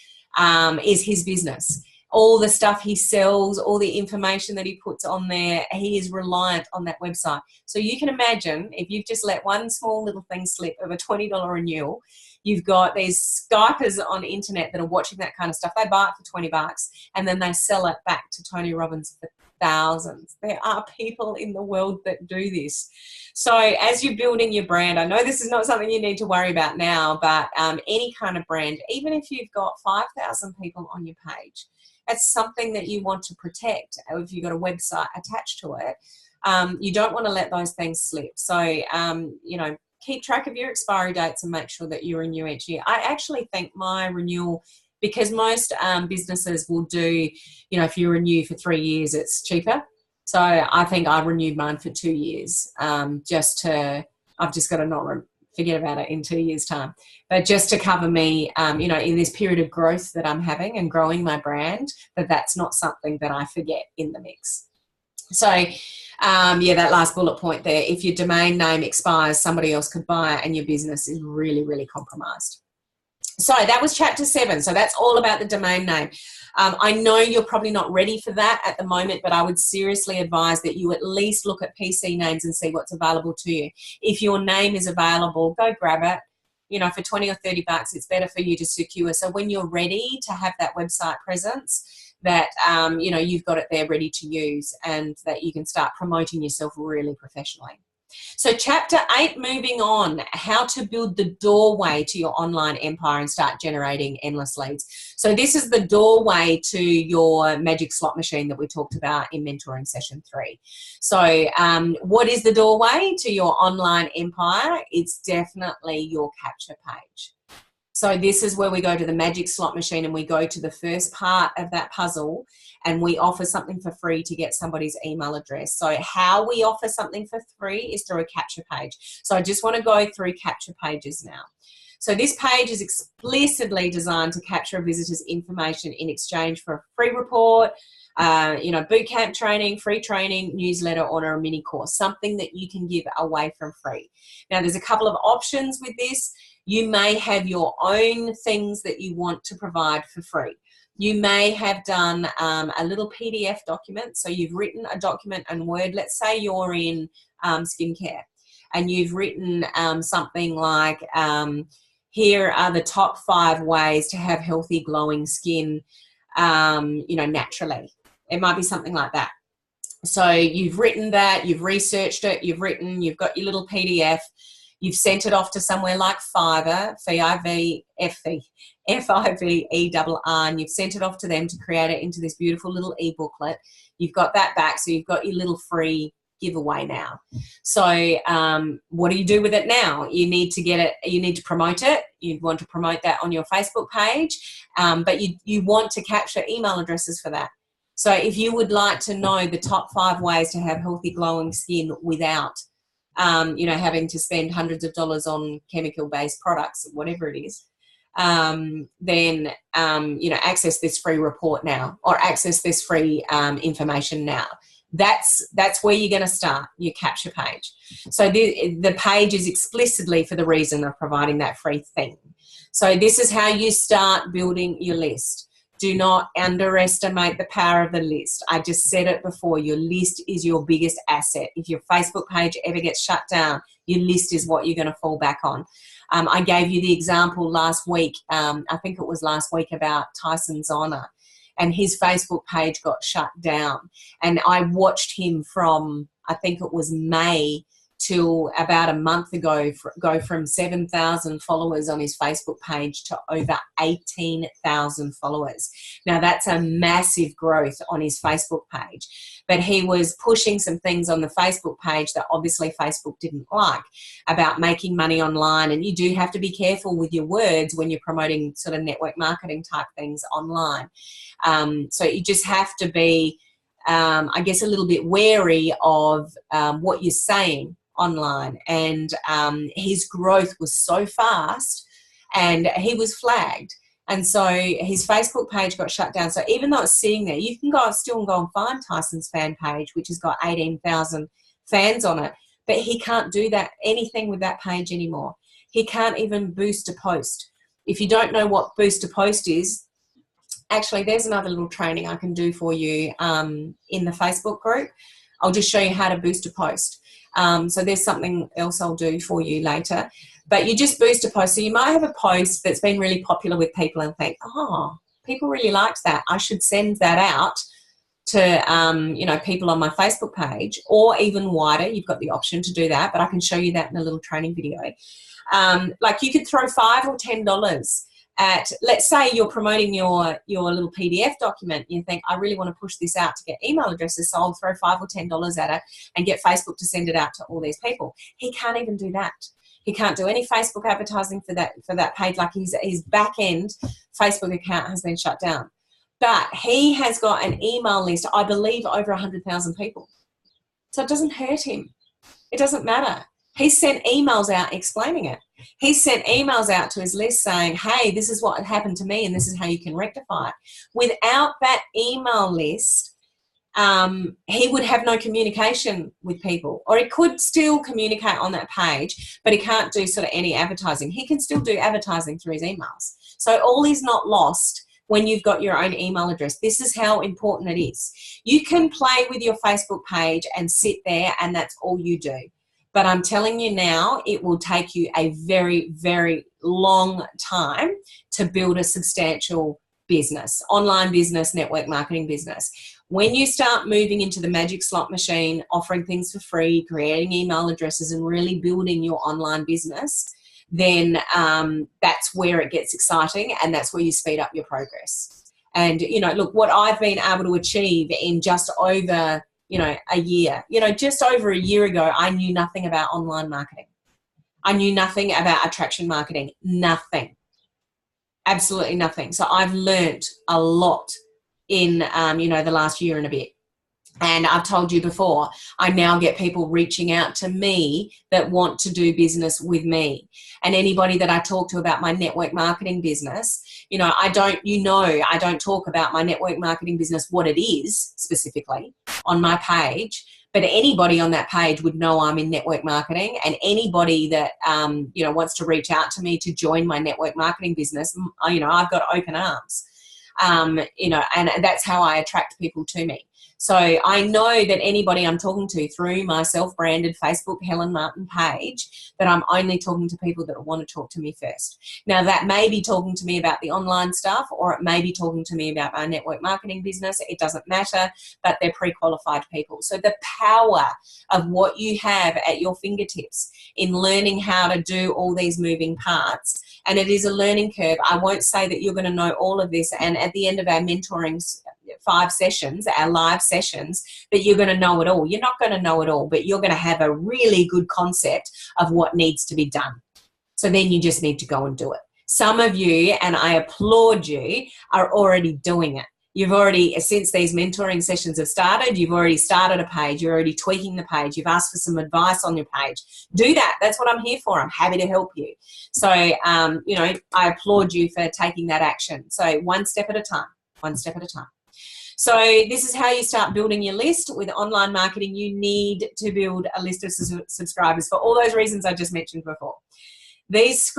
his business. All the stuff he sells, all the information that he puts on there, he is reliant on that website. So you can imagine if you've just let one small little thing slip of a $20 renewal, you've got these Skypers on the internet that are watching that kind of stuff. They buy it for 20 bucks and then they sell it back to Tony Robbins for thousands. There are people in the world that do this. So as you're building your brand, I know this is not something you need to worry about now, but any kind of brand, even if you've got 5,000 people on your page, it's something that you want to protect. If you've got a website attached to it, you don't want to let those things slip. So, keep track of your expiry dates and make sure that you renew each year. I actually think my renewal, because most businesses will do, if you renew for 3 years, it's cheaper. So I think I renewed mine for 2 years, I've just got to not forget about it in 2 years' time. But just to cover me, in this period of growth that I'm having and growing my brand, that's not something that I forget in the mix. So, that last bullet point there, if your domain name expires, somebody else could buy it and your business is really, really compromised. So that was chapter 7. So that's all about the domain name. I know you're probably not ready for that at the moment, but I would seriously advise that you at least look at PC names and see what's available to you. If your name is available, go grab it. For 20 or 30 bucks, it's better for you to secure. So when you're ready to have that website presence, that, you've got it there ready to use and that you can start promoting yourself really professionally. So chapter 8, moving on, how to build the doorway to your online empire and start generating endless leads. So this is the doorway to your magic slot machine that we talked about in mentoring session 3. So what is the doorway to your online empire? It's definitely your capture page. So this is where we go to the magic slot machine and we go to the first part of that puzzle and we offer something for free to get somebody's email address. So how we offer something for free is through a capture page. So I just want to go through capture pages now. So this page is explicitly designed to capture a visitor's information in exchange for a free report, boot camp training, free training, newsletter, or a mini course, something that you can give away for free. Now there's a couple of options with this. You may have your own things that you want to provide for free. You may have done a little PDF document. So you've written a document in Word. Let's say you're in skincare and you've written something like, here are the top 5 ways to have healthy, glowing skin, naturally. It might be something like that. So you've written that, you've researched it, you've got your little PDF. You've sent it off to somewhere like Fiverr, Fiverr, and you've sent it off to them to create it into this beautiful little e-booklet. You've got that back, so you've got your little free giveaway now. So what do you do with it now? You need to get it, you need to promote it. You want to promote that on your Facebook page, but you want to capture email addresses for that. So if you would like to know the top 5 ways to have healthy, glowing skin without, having to spend hundreds of dollars on chemical-based products, whatever it is, then access this free report now, or access this free information now. That's where you're going to start your capture page. So the page is explicitly for the reason of providing that free thing. So this is how you start building your list. Do not underestimate the power of the list. I just said it before, your list is your biggest asset. If your Facebook page ever gets shut down, your list is what you're going to fall back on. I gave you the example last week, I think it was last week, about Tyson Zona, and his Facebook page got shut down. And I watched him from, I think it was May till about a month ago, go from 7,000 followers on his Facebook page to over 18,000 followers. Now that's a massive growth on his Facebook page, but he was pushing some things on the Facebook page that obviously Facebook didn't like, about making money online. And you do have to be careful with your words when you're promoting sort of network marketing type things online. So you just have to be, I guess, a little bit wary of what you're saying online. And his growth was so fast, and he was flagged, and so his Facebook page got shut down. So even though it's sitting there, you can still go and find Tyson's fan page, which has got 18,000 fans on it, but he can't do anything with that page anymore. He can't even boost a post. If you don't know what boost a post is, actually there's another little training I can do for you in the Facebook group. I'll just show you how to boost a post. So there's something else I'll do for you later. But you just boost a post. So you might have a post that's been really popular with people and think, oh, people really liked that. I should send that out to, people on my Facebook page, or even wider. You've got the option to do that, but I can show you that in a little training video. Like you could throw $5 or $10 at, let's say you're promoting your little PDF document. You think, I really want to push this out to get email addresses, so I'll throw $5 or $10 at it and get Facebook to send it out to all these people. He can't even do that. He can't do any Facebook advertising for that page. Like his back end Facebook account has been shut down. But he has got an email list, I believe, over 100,000 people. So it doesn't hurt him. It doesn't matter. He sent emails out explaining it. He sent emails out to his list saying, hey, this is what happened to me and this is how you can rectify it. Without that email list, he would have no communication with people. Or he could still communicate on that page, but he can't do sort of any advertising. He can still do advertising through his emails. So all is not lost when you've got your own email address. This is how important it is. You can play with your Facebook page and sit there and that's all you do. But I'm telling you now, it will take you a very, very long time to build a substantial business, online business, network marketing business. When you start moving into the magic slot machine, offering things for free, creating email addresses and really building your online business, then that's where it gets exciting and that's where you speed up your progress. And, look, what I've been able to achieve in just over a year. Just over a year ago, I knew nothing about online marketing. I knew nothing about attraction marketing. Nothing. Absolutely nothing. So I've learnt a lot in, the last year and a bit. And I've told you before, I now get people reaching out to me that want to do business with me. And anybody that I talk to about my network marketing business, I don't talk about my network marketing business, what it is specifically on my page, but anybody on that page would know I'm in network marketing, and anybody that, wants to reach out to me to join my network marketing business, I've got open arms, and that's how I attract people to me. So I know that anybody I'm talking to through my self-branded Facebook Helen Martin page, that I'm only talking to people that want to talk to me first. Now that may be talking to me about the online stuff, or it may be talking to me about my network marketing business. It doesn't matter, but they're pre-qualified people. So the power of what you have at your fingertips in learning how to do all these moving parts, and it is a learning curve. I won't say that you're going to know all of this, and at the end of our mentoring 5 sessions, our live sessions, that you're going to know it all. You're not going to know it all, but you're going to have a really good concept of what needs to be done. So then you just need to go and do it. Some of you, and I applaud you, are already doing it. You've already, since these mentoring sessions have started, you've already started a page, you're already tweaking the page, you've asked for some advice on your page. Do that. That's what I'm here for. I'm happy to help you. So, you know, I applaud you for taking that action. So one step at a time, one step at a time. So this is how you start building your list. With online marketing, you need to build a list of subscribers for all those reasons I just mentioned before. These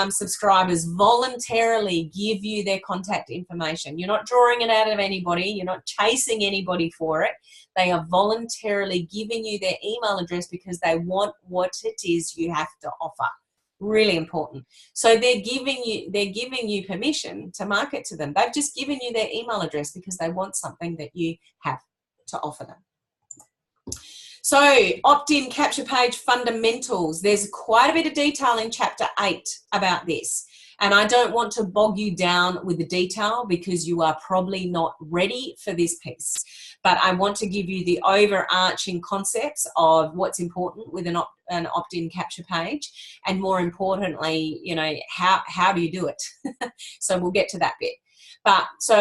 subscribers voluntarily give you their contact information. You're not drawing it out of anybody. You're not chasing anybody for it. They are voluntarily giving you their email address because they want what it is you have to offer. Really important. So they're giving you permission to market to them. They've just given you their email address because they want something that you have to offer them. So opt-in capture page fundamentals. There's quite a bit of detail in chapter 8 about this. And I don't want to bog you down with the detail because you are probably not ready for this piece. But I want to give you the overarching concepts of what's important with an opt-in capture page. And more importantly, you know, how do you do it? So we'll get to that bit. But so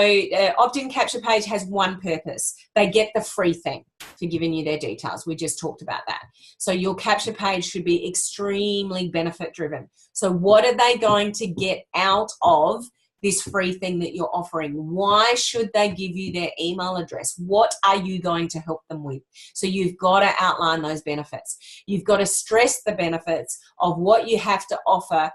opt-in capture page has one purpose. They get the free thing for giving you their details. We just talked about that. So your capture page should be extremely benefit driven. So what are they going to get out of this free thing that you're offering? Why should they give you their email address? What are you going to help them with? So you've got to outline those benefits. You've got to stress the benefits of what you have to offer,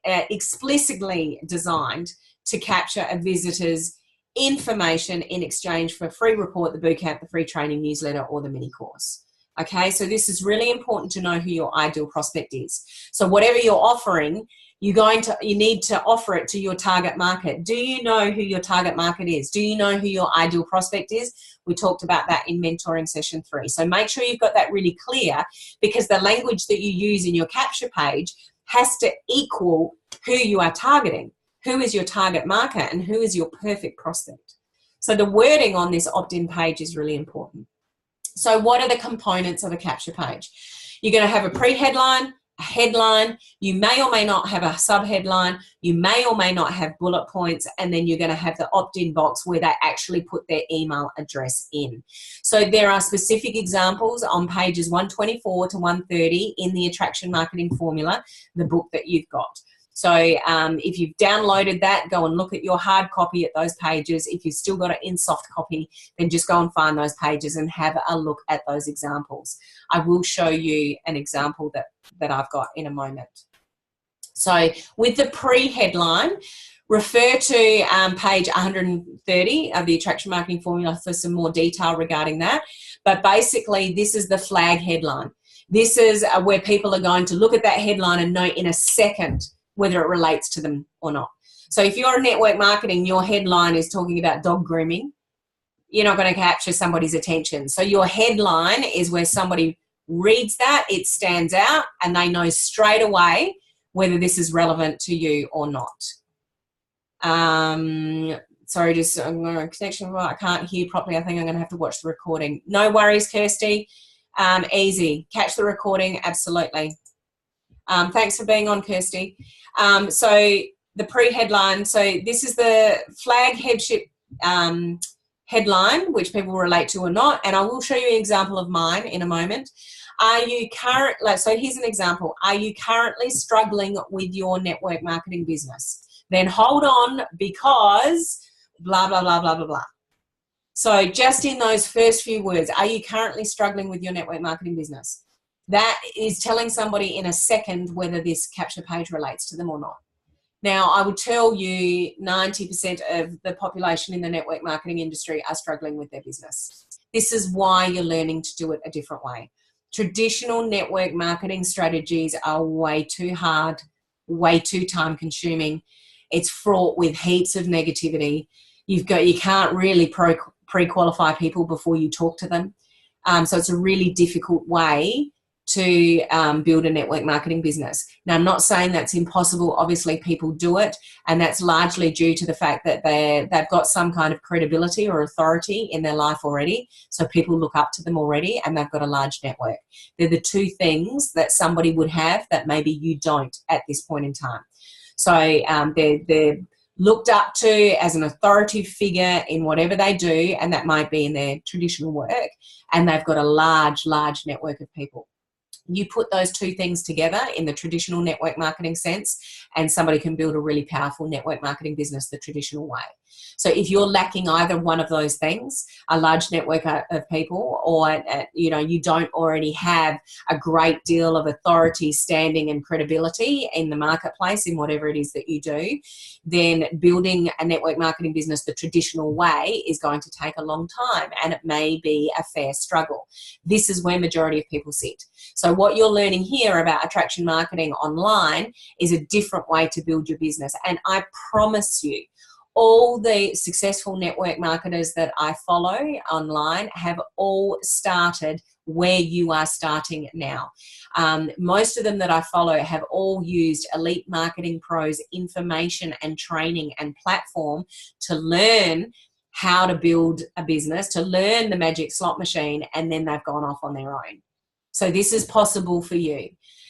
explicitly designed to capture a visitor's information in exchange for a free report, the bootcamp, the free training newsletter, or the mini course. Okay, so this is really important to know who your ideal prospect is. So whatever you're offering, you need to offer it to your target market. Do you know who your target market is? Do you know who your ideal prospect is? We talked about that in mentoring session 3. So make sure you've got that really clear, because the language that you use in your capture page has to equal who you are targeting. Who is your target market and who is your perfect prospect? So the wording on this opt-in page is really important. So what are the components of a capture page? You're going to have a pre-headline, a headline, you may or may not have a sub-headline, you may or may not have bullet points, and then you're going to have the opt-in box where they actually put their email address in. So there are specific examples on pages 124 to 130 in the Attraction Marketing Formula, the book that you've got. So if you've downloaded that, go and look at your hard copy at those pages. If you've still got it in soft copy, then just go and find those pages and have a look at those examples. I will show you an example that I've got in a moment. So with the pre-headline, refer to page 130 of the Attraction Marketing Formula for some more detail regarding that. But basically, this is the flag headline. This is where people are going to look at that headline and know in a second whether it relates to them or not. So if you're a network marketing, your headline is talking about dog grooming, you're not going to capture somebody's attention. So your headline is where somebody reads that, it stands out, and they know straight away whether this is relevant to you or not. Sorry, just connection. I can't hear properly. I think I'm going to have to watch the recording. No worries, Kirsty. Easy. Catch the recording, absolutely. Thanks for being on, Kirsty. So the pre-headline, so this is the flag headship headline, which people relate to or not, and I will show you an example of mine in a moment. So here's an example. Are you currently struggling with your network marketing business? Then hold on, because blah, blah, blah, blah, blah, blah. So just in those first few words, are you currently struggling with your network marketing business? That is telling somebody in a second whether this capture page relates to them or not. Now, I would tell you 90% of the population in the network marketing industry are struggling with their business. This is why you're learning to do it a different way. Traditional network marketing strategies are way too hard, way too time consuming. It's fraught with heaps of negativity. You can't really pre-qualify people before you talk to them. So it's a really difficult way to build a network marketing business. Now, I'm not saying that's impossible. Obviously, people do it, and that's largely due to the fact that they've got some kind of credibility or authority in their life already, so people look up to them already, and they've got a large network. They're the two things that somebody would have that maybe you don't at this point in time. So they're looked up to as an authoritative figure in whatever they do, and that might be in their traditional work, and they've got a large network of people. You put those two things together in the traditional network marketing sense, and somebody can build a really powerful network marketing business the traditional way. So if you're lacking either one of those things, a large network of people, or you don't already have a great deal of authority, standing and credibility in the marketplace in whatever it is that you do, then building a network marketing business the traditional way is going to take a long time, and it may be a fair struggle. This is where majority of people sit. So what you're learning here about attraction marketing online is a different way to build your business. And I promise you, all the successful network marketers that I follow online have all started where you are starting now. Most of them that I follow have all used Elite Marketing Pro's information and training and platform to learn how to build a business, to learn the magic slot machine, and then they've gone off on their own. So this is possible for you.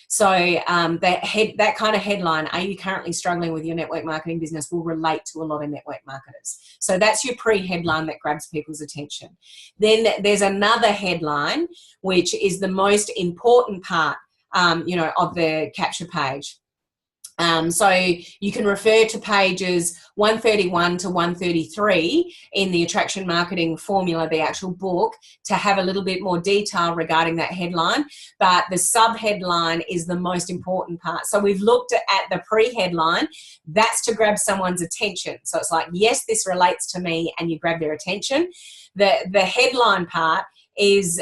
So that kind of headline, are you currently struggling with your network marketing business, will relate to a lot of network marketers. So that's your pre-headline that grabs people's attention. Then there's another headline, which is the most important part, of the capture page. So you can refer to pages 131 to 133 in the Attraction Marketing Formula, the actual book, to have a little bit more detail regarding that headline. But the sub-headline is the most important part. So we've looked at the pre-headline. That's to grab someone's attention. So it's like, yes, this relates to me, and you grab their attention. The headline part is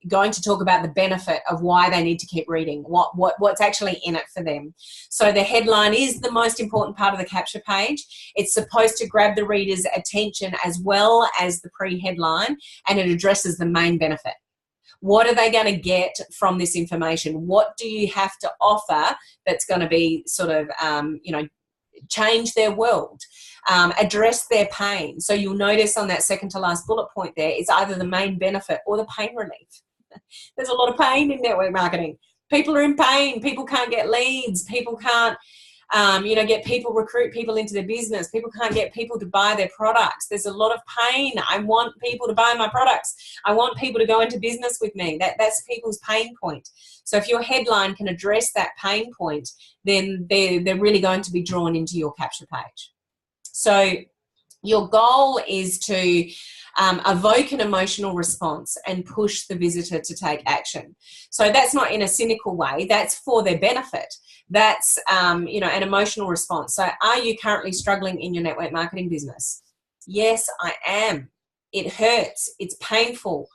going to talk about the benefit of why they need to keep reading, what's actually in it for them. So the headline is the most important part of the capture page. It's supposed to grab the reader's attention as well as the pre-headline, and it addresses the main benefit. What are they going to get from this information? What do you have to offer that's going to be sort of, change their world? Address their pain. So you'll notice on that second to last bullet point there, it's either the main benefit or the pain relief. There's a lot of pain in network marketing. People are in pain. People can't get leads. People can't, recruit people into their business. People can't get people to buy their products. There's a lot of pain. I want people to buy my products. I want people to go into business with me. That's people's pain point. So if your headline can address that pain point, then they're really going to be drawn into your capture page. So your goal is to evoke an emotional response and push the visitor to take action. So that's not in a cynical way. That's for their benefit. That's, an emotional response. So are you currently struggling in your network marketing business? Yes, I am. It hurts. It's painful.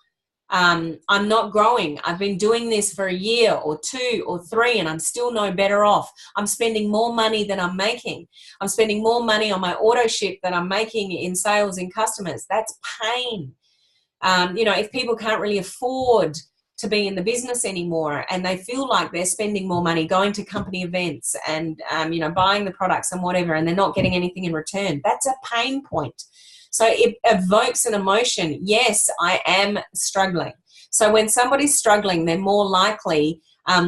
I'm not growing. I've been doing this for a year or 2 or 3 and I'm still no better off. I'm spending more money than I'm making. I'm spending more money on my auto ship than I'm making in sales and customers. That's pain. If people can't really afford to be in the business anymore and they feel like they're spending more money going to company events and, buying the products and whatever, and they're not getting anything in return, that's a pain point. So it evokes an emotion. Yes, I am struggling. So when somebody's struggling, they're more likely,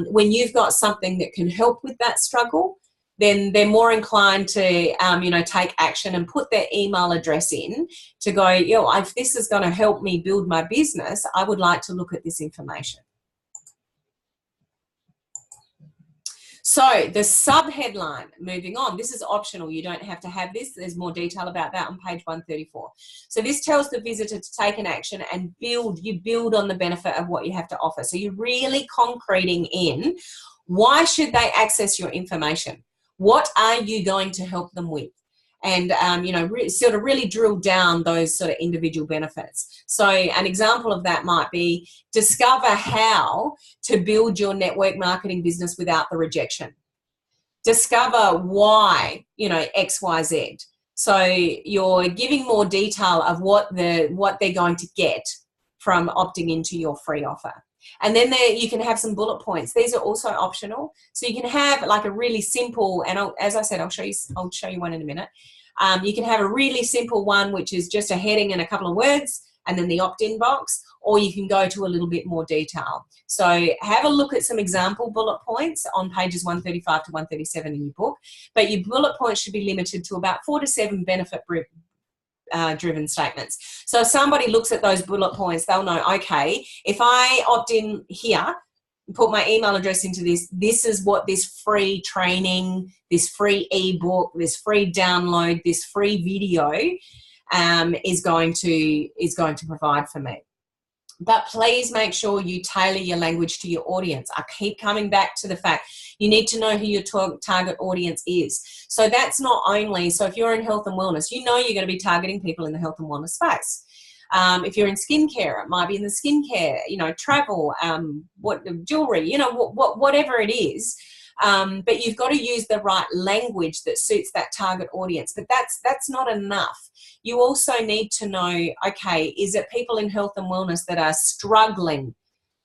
when you've got something that can help with that struggle, then they're more inclined to, take action and put their email address in to go, if this is going to help me build my business, I would like to look at this information. So the sub-headline, moving on, this is optional. You don't have to have this. There's more detail about that on page 134. So this tells the visitor to take an action and you build on the benefit of what you have to offer. So you're really concreting in why should they access your information? What are you going to help them with? And, sort of really drill down those sort of individual benefits. So an example of that might be discover how to build your network marketing business without the rejection. Discover why, X, Y, Z. So you're giving more detail of what they're going to get from opting into your free offer. And then there you can have some bullet points. These are also optional. So you can have like a really simple, and as I said, I'll show you one in a minute. You can have a really simple one, which is just a heading and a couple of words, and then the opt-in box, or you can go to a little bit more detail. So have a look at some example bullet points on pages 135 to 137 in your book, but your bullet points should be limited to about 4 to 7 benefit driven statements. So if somebody looks at those bullet points, they'll know, okay, if I opt in here, put my email address into this is what this free training, this free ebook, this free download, this free video is going to provide for me. But please make sure you tailor your language to your audience. I keep coming back to the fact you need to know who your target audience is. So that's not only, so if you're in health and wellness, you know you're going to be targeting people in the health and wellness space. If you're in skincare, it might be in the skincare, travel, jewelry, whatever it is. But you've got to use the right language that suits that target audience. But that's not enough. You also need to know, okay, is it people in health and wellness that are struggling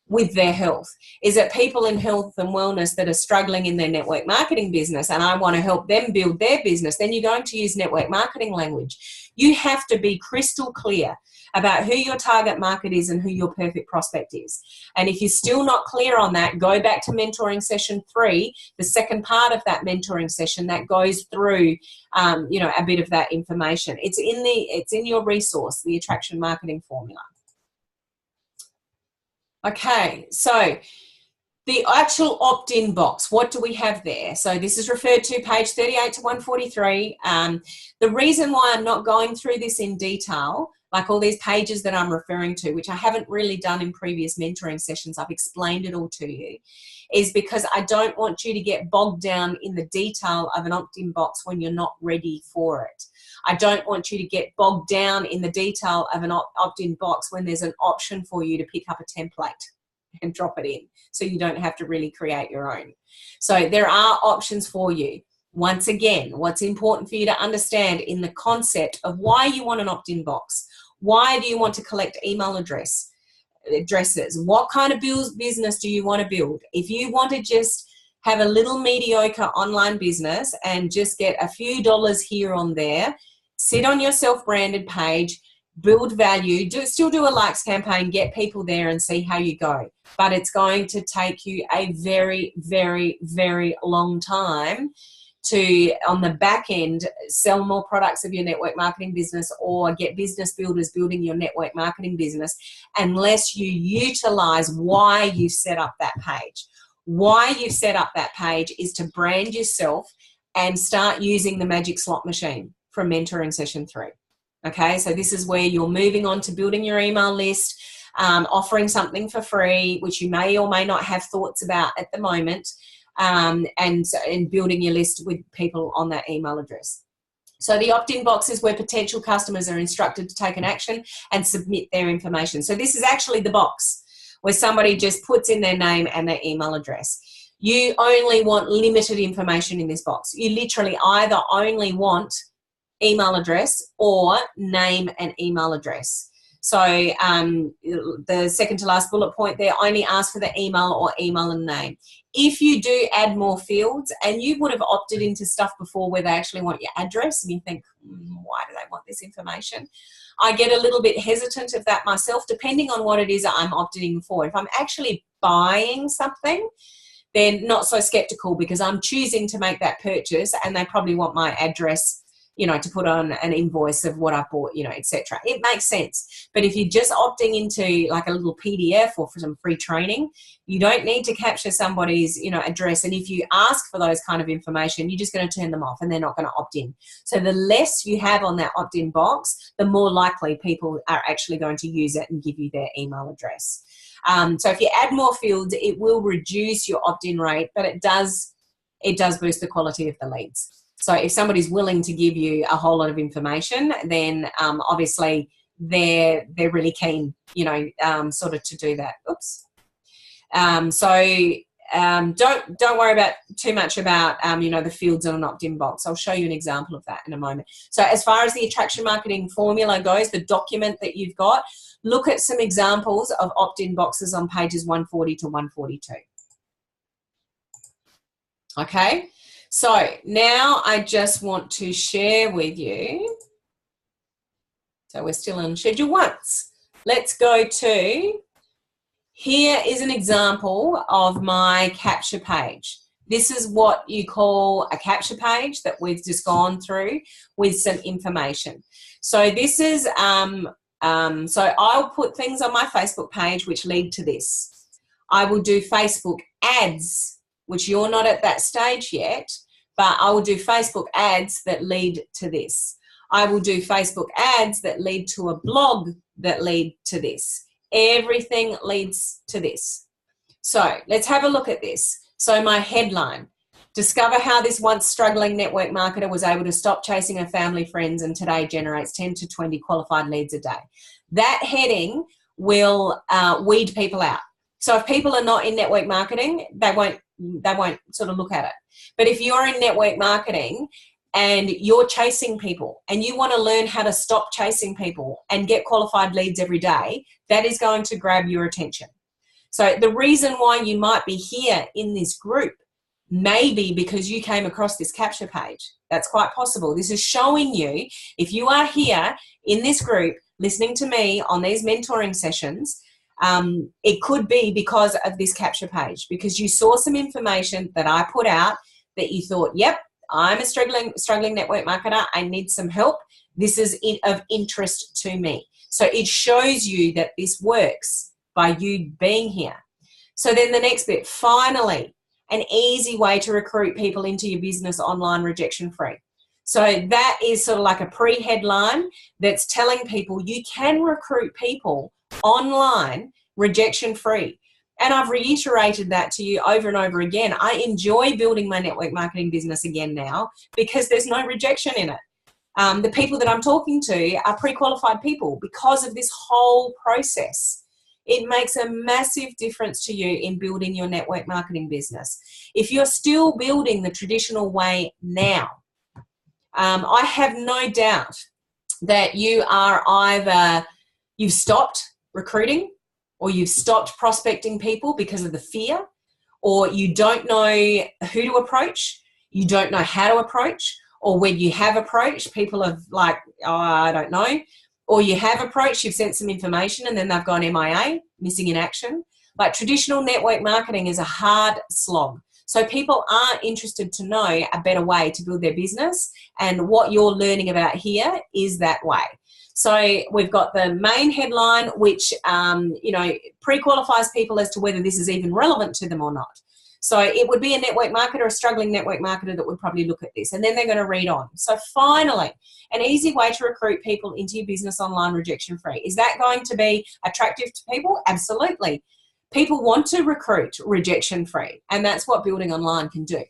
with their health? Is it people in health and wellness that are struggling in their network marketing business and I want to help them build their business? Then you're going to use network marketing language. You have to be crystal clear about who your target market is and who your perfect prospect is. And if you're still not clear on that, go back to mentoring session 3, the second part of that mentoring session that goes through, a bit of that information. It's in your resource, the attraction marketing formula. Okay, so the actual opt-in box, what do we have there? So this is referred to page 38 to 143. The reason why I'm not going through this in detail, like all these pages that I'm referring to, which I haven't really done in previous mentoring sessions, I've explained it all to you, is because I don't want you to get bogged down in the detail of an opt-in box when you're not ready for it. I don't want you to get bogged down in the detail of an opt-in box when there's an option for you to pick up a template and drop it in, so you don't have to really create your own. So there are options for you. Once again, what's important for you to understand in the concept of why you want an opt-in box. Why do you want to collect email addresses? What kind of business do you want to build? If you want to just have a little mediocre online business and just get a few dollars here on there, sit on your self-branded page, build value, still do a likes campaign, get people there and see how you go. But it's going to take you a very, very, very long time to, on the back end, sell more products of your network marketing business or get business builders building your network marketing business, unless you utilize why you set up that page. Why you set up that page is to brand yourself and start using the magic slot machine from mentoring session 3. Okay, so this is where you're moving on to building your email list, offering something for free, which you may or may not have thoughts about at the moment, and building your list with people on that email address. So the opt-in box is where potential customers are instructed to take an action and submit their information. So this is actually the box where somebody just puts in their name and their email address. You only want limited information in this box. You literally either only want email address or name and email address. So the second to last bullet point there, only ask for the email or email and name. If you do add more fields, and you would have opted into stuff before where they actually want your address and you think, why do they want this information? I get a little bit hesitant of that myself, depending on what it is that I'm opting in for. If I'm actually buying something, then not so skeptical, because I'm choosing to make that purchase and they probably want my address, to put on an invoice of what I bought, etc. It makes sense. But if you're just opting into like a little PDF or for some free training, you don't need to capture somebody's, address. And if you ask for those kind of information, you're just going to turn them off and they're not going to opt in. So the less you have on that opt-in box, the more likely people are actually going to use it and give you their email address. So if you add more fields, it will reduce your opt-in rate, but it does boost the quality of the leads. So if somebody's willing to give you a whole lot of information, then obviously they're really keen, sort of to do that. Oops. don't worry about too much about the fields on an opt-in box. I'll show you an example of that in a moment. So as far as the attraction marketing formula goes, the document that you've got, look at some examples of opt-in boxes on pages 140 to 142. Okay, so now I just want to share with you. So we're still on schedule once. Let's go to, here is an example of my capture page. This is what you call a capture page that we've just gone through with some information. So this is, so I'll put things on my Facebook page which lead to this. I will do Facebook ads, which you're not at that stage yet, but I will do Facebook ads that lead to this. I will do Facebook ads that lead to a blog that lead to this. Everything leads to this. So let's have a look at this. So my headline, discover how this once struggling network marketer was able to stop chasing her family, friends, and today generates 10 to 20 qualified leads a day. That heading will weed people out. So if people are not in network marketing, they won't sort of look at it. But if you're in network marketing and you're chasing people and you want to learn how to stop chasing people and get qualified leads every day, that is going to grab your attention. So the reason why you might be here in this group may be because you came across this capture page. That's quite possible. This is showing you, if you are here in this group listening to me on these mentoring sessions, it could be because of this capture page, because you saw some information that I put out that you thought, yep, I'm a struggling network marketer. I need some help. This is of interest to me. So it shows you that this works by you being here. So then the next bit, finally, an easy way to recruit people into your business online rejection free. So that is sort of like a pre-headline that's telling people you can recruit people online rejection free. And I've reiterated that to you over and over again. I enjoy building my network marketing business again now because there's no rejection in it. The people that I'm talking to are pre-qualified people because of this whole process. It makes a massive difference to you in building your network marketing business. If you're still building the traditional way now, I have no doubt that you are either, you've stopped recruiting, or you've stopped prospecting people because of the fear, or you don't know who to approach, you don't know how to approach, or when you have approached, people are like, oh, I don't know, or you have approached, you've sent some information and then they've gone MIA, missing in action. Like traditional network marketing is a hard slog. So people are interested to know a better way to build their business, and what you're learning about here is that way. So we've got the main headline, which, pre-qualifies people as to whether this is even relevant to them or not. So it would be a network marketer, a struggling network marketer that would probably look at this, and then they're going to read on. So finally, an easy way to recruit people into your business online rejection free. Is that going to be attractive to people? Absolutely. People want to recruit rejection free, and that's what building online can do.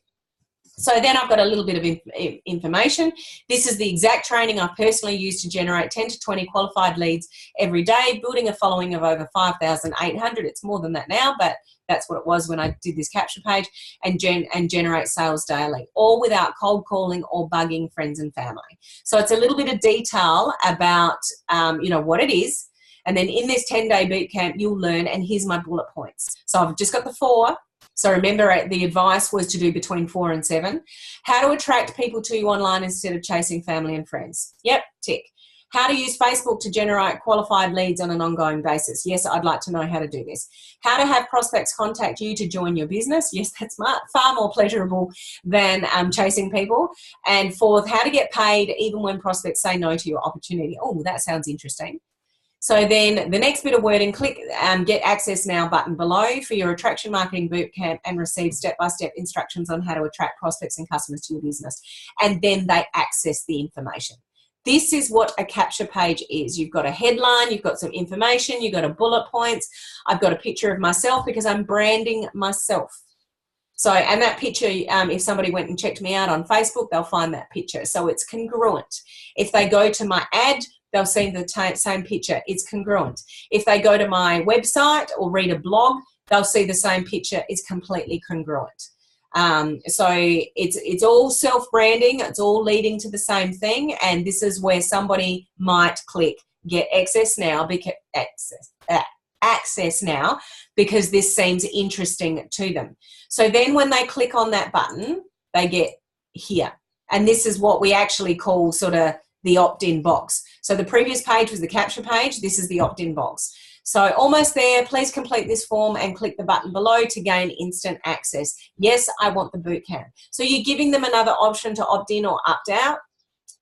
So then I've got a little bit of information. This is the exact training I've personally used to generate 10 to 20 qualified leads every day, building a following of over 5,800. It's more than that now, but that's what it was when I did this capture page, and generate sales daily, all without cold calling or bugging friends and family. So it's a little bit of detail about, what it is. And then in this 10-day boot camp, you'll learn, and here's my bullet points. So I've just got the 4. So remember, the advice was to do between 4 and 7. How to attract people to you online instead of chasing family and friends. Yep, tick. How to use Facebook to generate qualified leads on an ongoing basis. Yes, I'd like to know how to do this. How to have prospects contact you to join your business. Yes, that's far more pleasurable than chasing people. And 4th, how to get paid even when prospects say no to your opportunity. Oh, that sounds interesting. So then the next bit of wording, click Get Access Now button below for your Attraction Marketing Bootcamp and receive step-by-step instructions on how to attract prospects and customers to your business. And then they access the information. This is what a capture page is. You've got a headline, you've got some information, you've got a bullet points. I've got a picture of myself because I'm branding myself. So, and that picture, if somebody went and checked me out on Facebook, they'll find that picture. So it's congruent. If they go to my ad, they'll see the same picture. It's congruent. If they go to my website or read a blog, they'll see the same picture is completely congruent. So it's all self-branding, it's all leading to the same thing, and this is where somebody might click get access now because access now because this seems interesting to them. So then when they click on that button, they get here. And this is what we actually call sort of the opt-in box. So the previous page was the capture page. This is the opt-in box. So almost there, please complete this form and click the button below to gain instant access. Yes, I want the bootcamp. So you're giving them another option to opt in or opt out.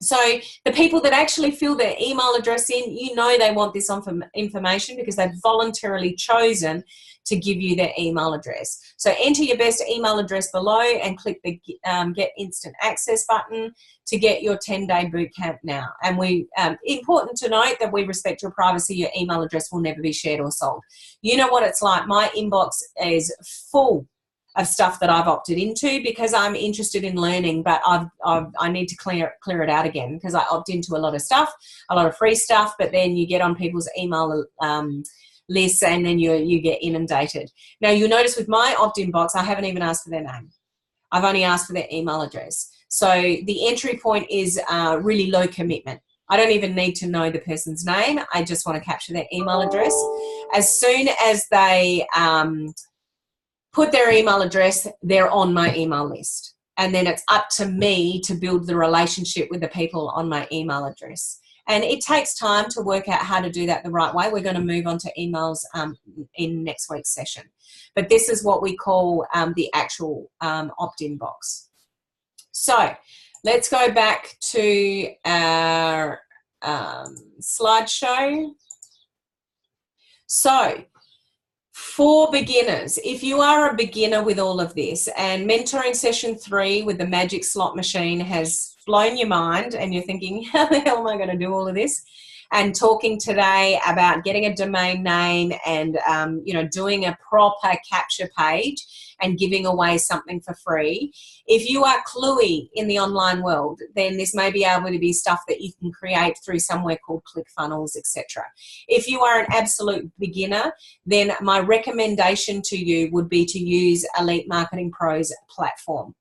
So the people that actually fill their email address in, you know they want this information because they've voluntarily chosen to give you their email address. So enter your best email address below and click the get instant access button to get your 10-day bootcamp now. And important to note that we respect your privacy. Your email address will never be shared or sold. You know what it's like. My inbox is full of stuff that I've opted into because I'm interested in learning, but I need to clear it out again because I opt into a lot of stuff, a lot of free stuff, but then you get on people's email lists and then you get inundated. Now you'll notice with my opt-in box, I haven't even asked for their name. I've only asked for their email address. So the entry point is really low commitment. I don't even need to know the person's name. I just want to capture their email address. As soon as they put their email address, they're on my email list. And then it's up to me to build the relationship with the people on my email address. And it takes time to work out how to do that the right way. We're going to move on to emails in next week's session. But this is what we call the actual opt-in box. So let's go back to our slideshow. So for beginners, if you are a beginner with all of this and mentoring session 3 with the magic slot machine has blown your mind and you're thinking, how the hell am I going to do all of this? And talking today about getting a domain name and, doing a proper capture page and giving away something for free. If you are cluey in the online world, then this may be able to be stuff that you can create through somewhere called ClickFunnels, etc. If you are an absolute beginner, then my recommendation to you would be to use Elite Marketing Pro's platform.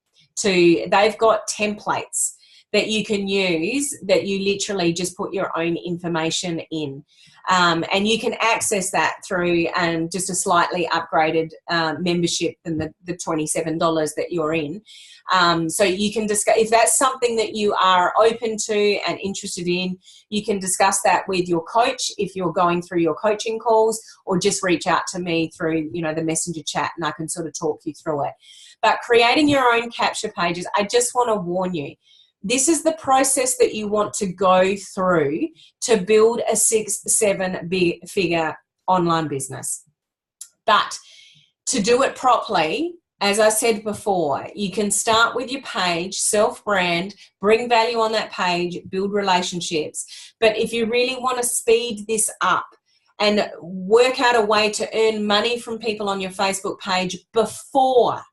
They've got templates that you can use that you literally just put your own information in. And you can access that through just a slightly upgraded membership than the $27 that you're in. So you can discuss, if that's something that you are open to and interested in, you can discuss that with your coach if you're going through your coaching calls, or just reach out to me through, the messenger chat and I can sort of talk you through it. But creating your own capture pages, I just want to warn you, this is the process that you want to go through to build a 6-7 figure online business. But to do it properly, as I said before, you can start with your page, self-brand, bring value on that page, build relationships. But if you really want to speed this up and work out a way to earn money from people on your Facebook page before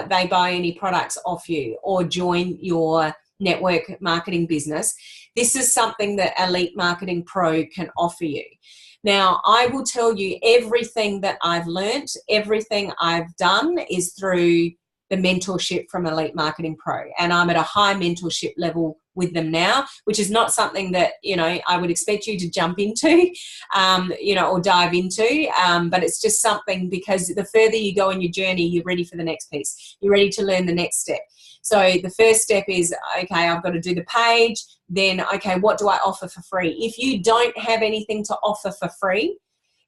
they buy any products off you or join your network marketing business, this is something that Elite Marketing Pro can offer you. Now, I will tell you everything that I've learnt, everything I've done is through the mentorship from Elite Marketing Pro. And I'm at a high mentorship level with them now, which is not something that, I would expect you to jump into, or dive into. But it's just something because the further you go in your journey, you're ready for the next piece. You're ready to learn the next step. So the first step is, okay, I've got to do the page. Then, okay, what do I offer for free? If you don't have anything to offer for free,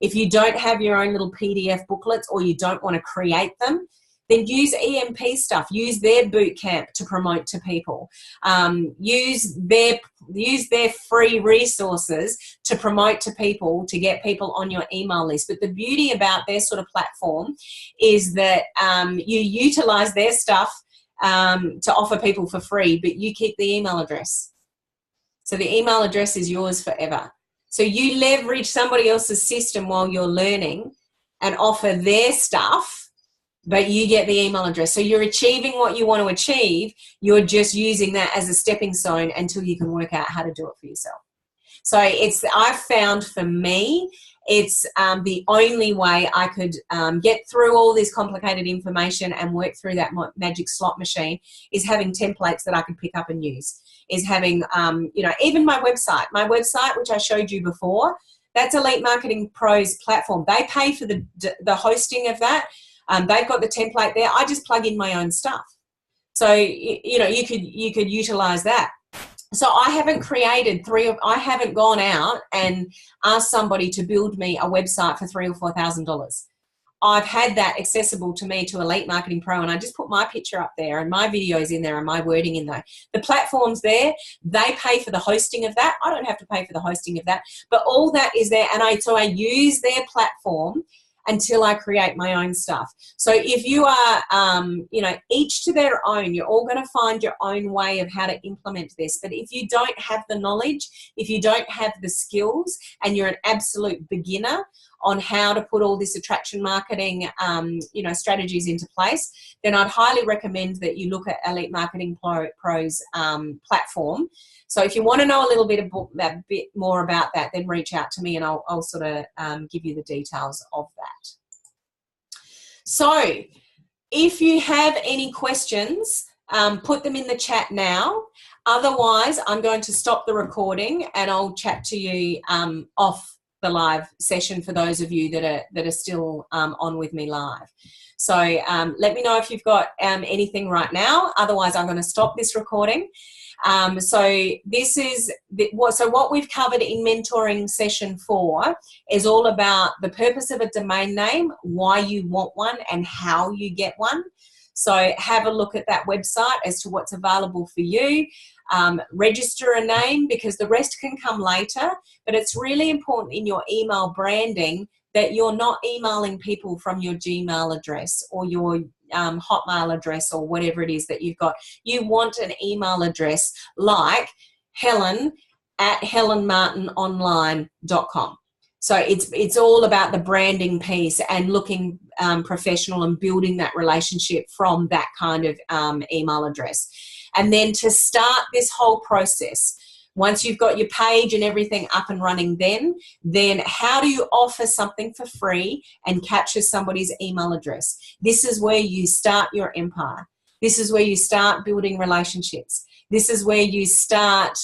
if you don't have your own little PDF booklets or you don't want to create them, then use EMP stuff. Use their bootcamp to promote to people. Use their free resources to promote to people, to get people on your email list. But the beauty about their sort of platform is that you utilize their stuff to offer people for free, but you keep the email address. So the email address is yours forever. So you leverage somebody else's system while you're learning and offer their stuff, but you get the email address. So you're achieving what you want to achieve. You're just using that as a stepping stone until you can work out how to do it for yourself. So I've found for me, It's the only way I could get through all this complicated information and work through that magic slot machine is having templates that I could pick up and use, is having, you know, even my website, which I showed you before, that's Elite Marketing Pro's platform. They pay for the hosting of that. They've got the template there. I just plug in my own stuff. So, you know, you could utilize that. So I haven't I haven't gone out and asked somebody to build me a website for $3,000 or $4,000. I've had that accessible to me, to Elite Marketing Pro, and I just put my picture up there and my videos in there and my wording in there. The platform's there. They pay for the hosting of that. I don't have to pay for the hosting of that, but all that is there. And so I use their platform until I create my own stuff. So if you are, you know, each to their own, you're all going to find your own way of how to implement this. But if you don't have the knowledge, if you don't have the skills, and you're an absolute beginner on how to put all this attraction marketing, you know, strategies into place, then I'd highly recommend that you look at Elite Marketing Pro's platform. So if you want to know a little bit more about that, then reach out to me and I'll sort of give you the details of that. So if you have any questions, put them in the chat now. Otherwise, I'm going to stop the recording and I'll chat to you off the live session for those of you that are still on with me live. So let me know if you've got anything right now. Otherwise, I'm going to stop this recording. So this is what we've covered in mentoring session 4 is all about the purpose of a domain name, why you want one, and how you get one. So have a look at that website as to what's available for you. Register a name, because the rest can come later, but it's really important in your email branding that you're not emailing people from your Gmail address or your Hotmail address or whatever it is that you've got. You want an email address like helen@helenmartinonline.com. So it's all about the branding piece and looking professional and building that relationship from that kind of email address. And then to start this whole process, once you've got your page and everything up and running, then how do you offer something for free and capture somebody's email address? This is where you start your empire. This is where you start building relationships. This is where you start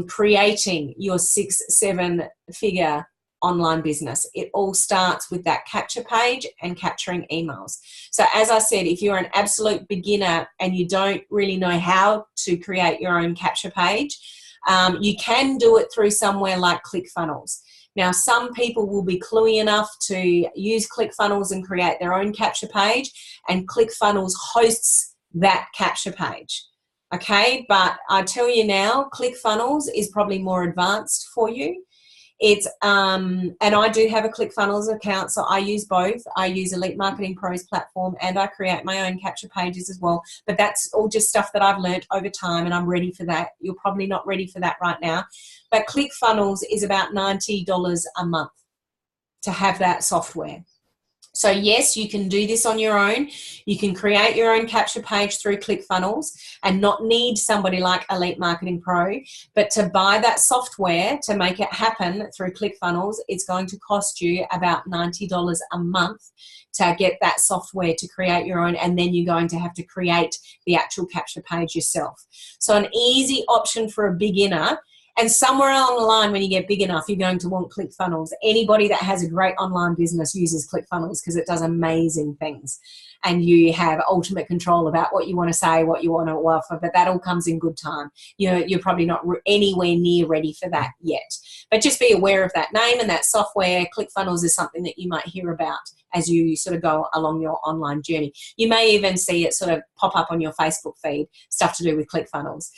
creating your 6-7 figure online business. It all starts with that capture page and capturing emails. So as I said, if you're an absolute beginner and you don't really know how to create your own capture page, you can do it through somewhere like ClickFunnels. Now, some people will be cluey enough to use ClickFunnels and create their own capture page, and ClickFunnels hosts that capture page. Okay, but I tell you now, ClickFunnels is probably more advanced for you. It's and I do have a ClickFunnels account, so I use both. I use Elite Marketing Pro's platform and I create my own capture pages as well. But that's all just stuff that I've learned over time, and I'm ready for that. You're probably not ready for that right now. But ClickFunnels is about $90 a month to have that software. So yes, you can do this on your own. You can create your own capture page through ClickFunnels and not need somebody like Elite Marketing Pro. But to buy that software to make it happen through ClickFunnels, it's going to cost you about $90 a month to get that software to create your own, and then you're going to have to create the actual capture page yourself. So an easy option for a beginner. And somewhere along the line, when you get big enough, you're going to want ClickFunnels. Anybody that has a great online business uses ClickFunnels because it does amazing things. And you have ultimate control about what you want to say, what you want to offer, but that all comes in good time. You're probably not anywhere near ready for that yet. But just be aware of that name and that software. ClickFunnels is something that you might hear about as you sort of go along your online journey. You may even see it sort of pop up on your Facebook feed, stuff to do with ClickFunnels.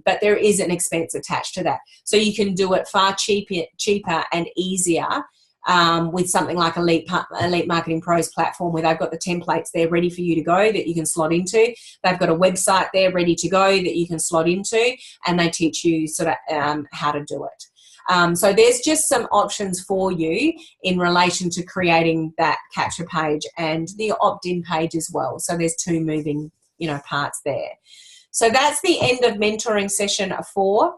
But there is an expense attached to that. So you can do it far cheaper and easier with something like Elite Marketing Pro's platform, where they've got the templates there ready for you to go that you can slot into. They've got a website there ready to go that you can slot into, and they teach you sort of how to do it. So there's just some options for you in relation to creating that capture page and the opt-in page as well. So there's two moving, parts there. So that's the end of mentoring session 4.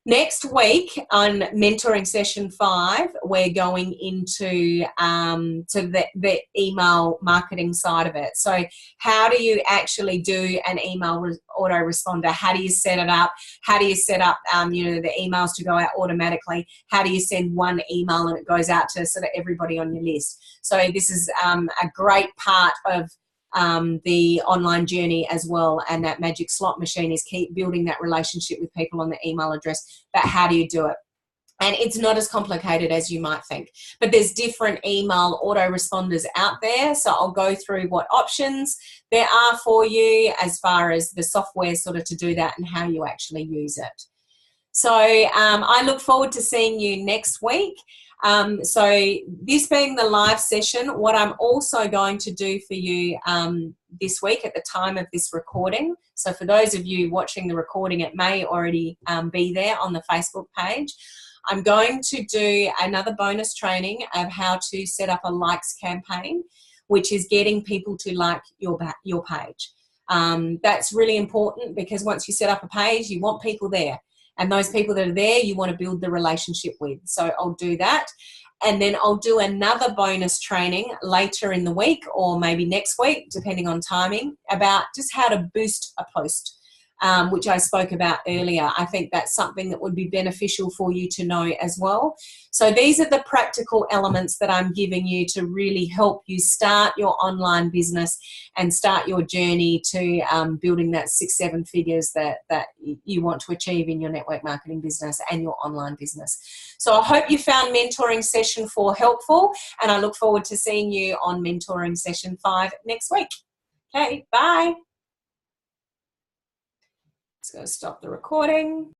Next week on mentoring session 5, we're going into to the email marketing side of it. So how do you actually do an email autoresponder? How do you set it up? How do you set up the emails to go out automatically? How do you send one email and it goes out to sort of everybody on your list? So this is a great part of the online journey as well, and that magic slot machine is keep building that relationship with people on the email address. But how do you do it? And it's not as complicated as you might think, but there's different email autoresponders out there, so I'll go through what options there are for you as far as the software sort of to do that and how you actually use it. So I look forward to seeing you next week. So this being the live session, what I'm also going to do for you this week at the time of this recording, so for those of you watching the recording, it may already be there on the Facebook page. I'm going to do another bonus training of how to set up a likes campaign, which is getting people to like your page. That's really important because once you set up a page, you want people there. And those people that are there, you want to build the relationship with. So I'll do that. And then I'll do another bonus training later in the week or maybe next week, depending on timing, about just how to boost a post, which I spoke about earlier. I think that's something that would be beneficial for you to know as well. So these are the practical elements that I'm giving you to really help you start your online business and start your journey to building that 6-7 figures that you want to achieve in your network marketing business and your online business. So I hope you found mentoring session 4 helpful, and I look forward to seeing you on mentoring session 5 next week. Okay, bye. Just going to stop the recording.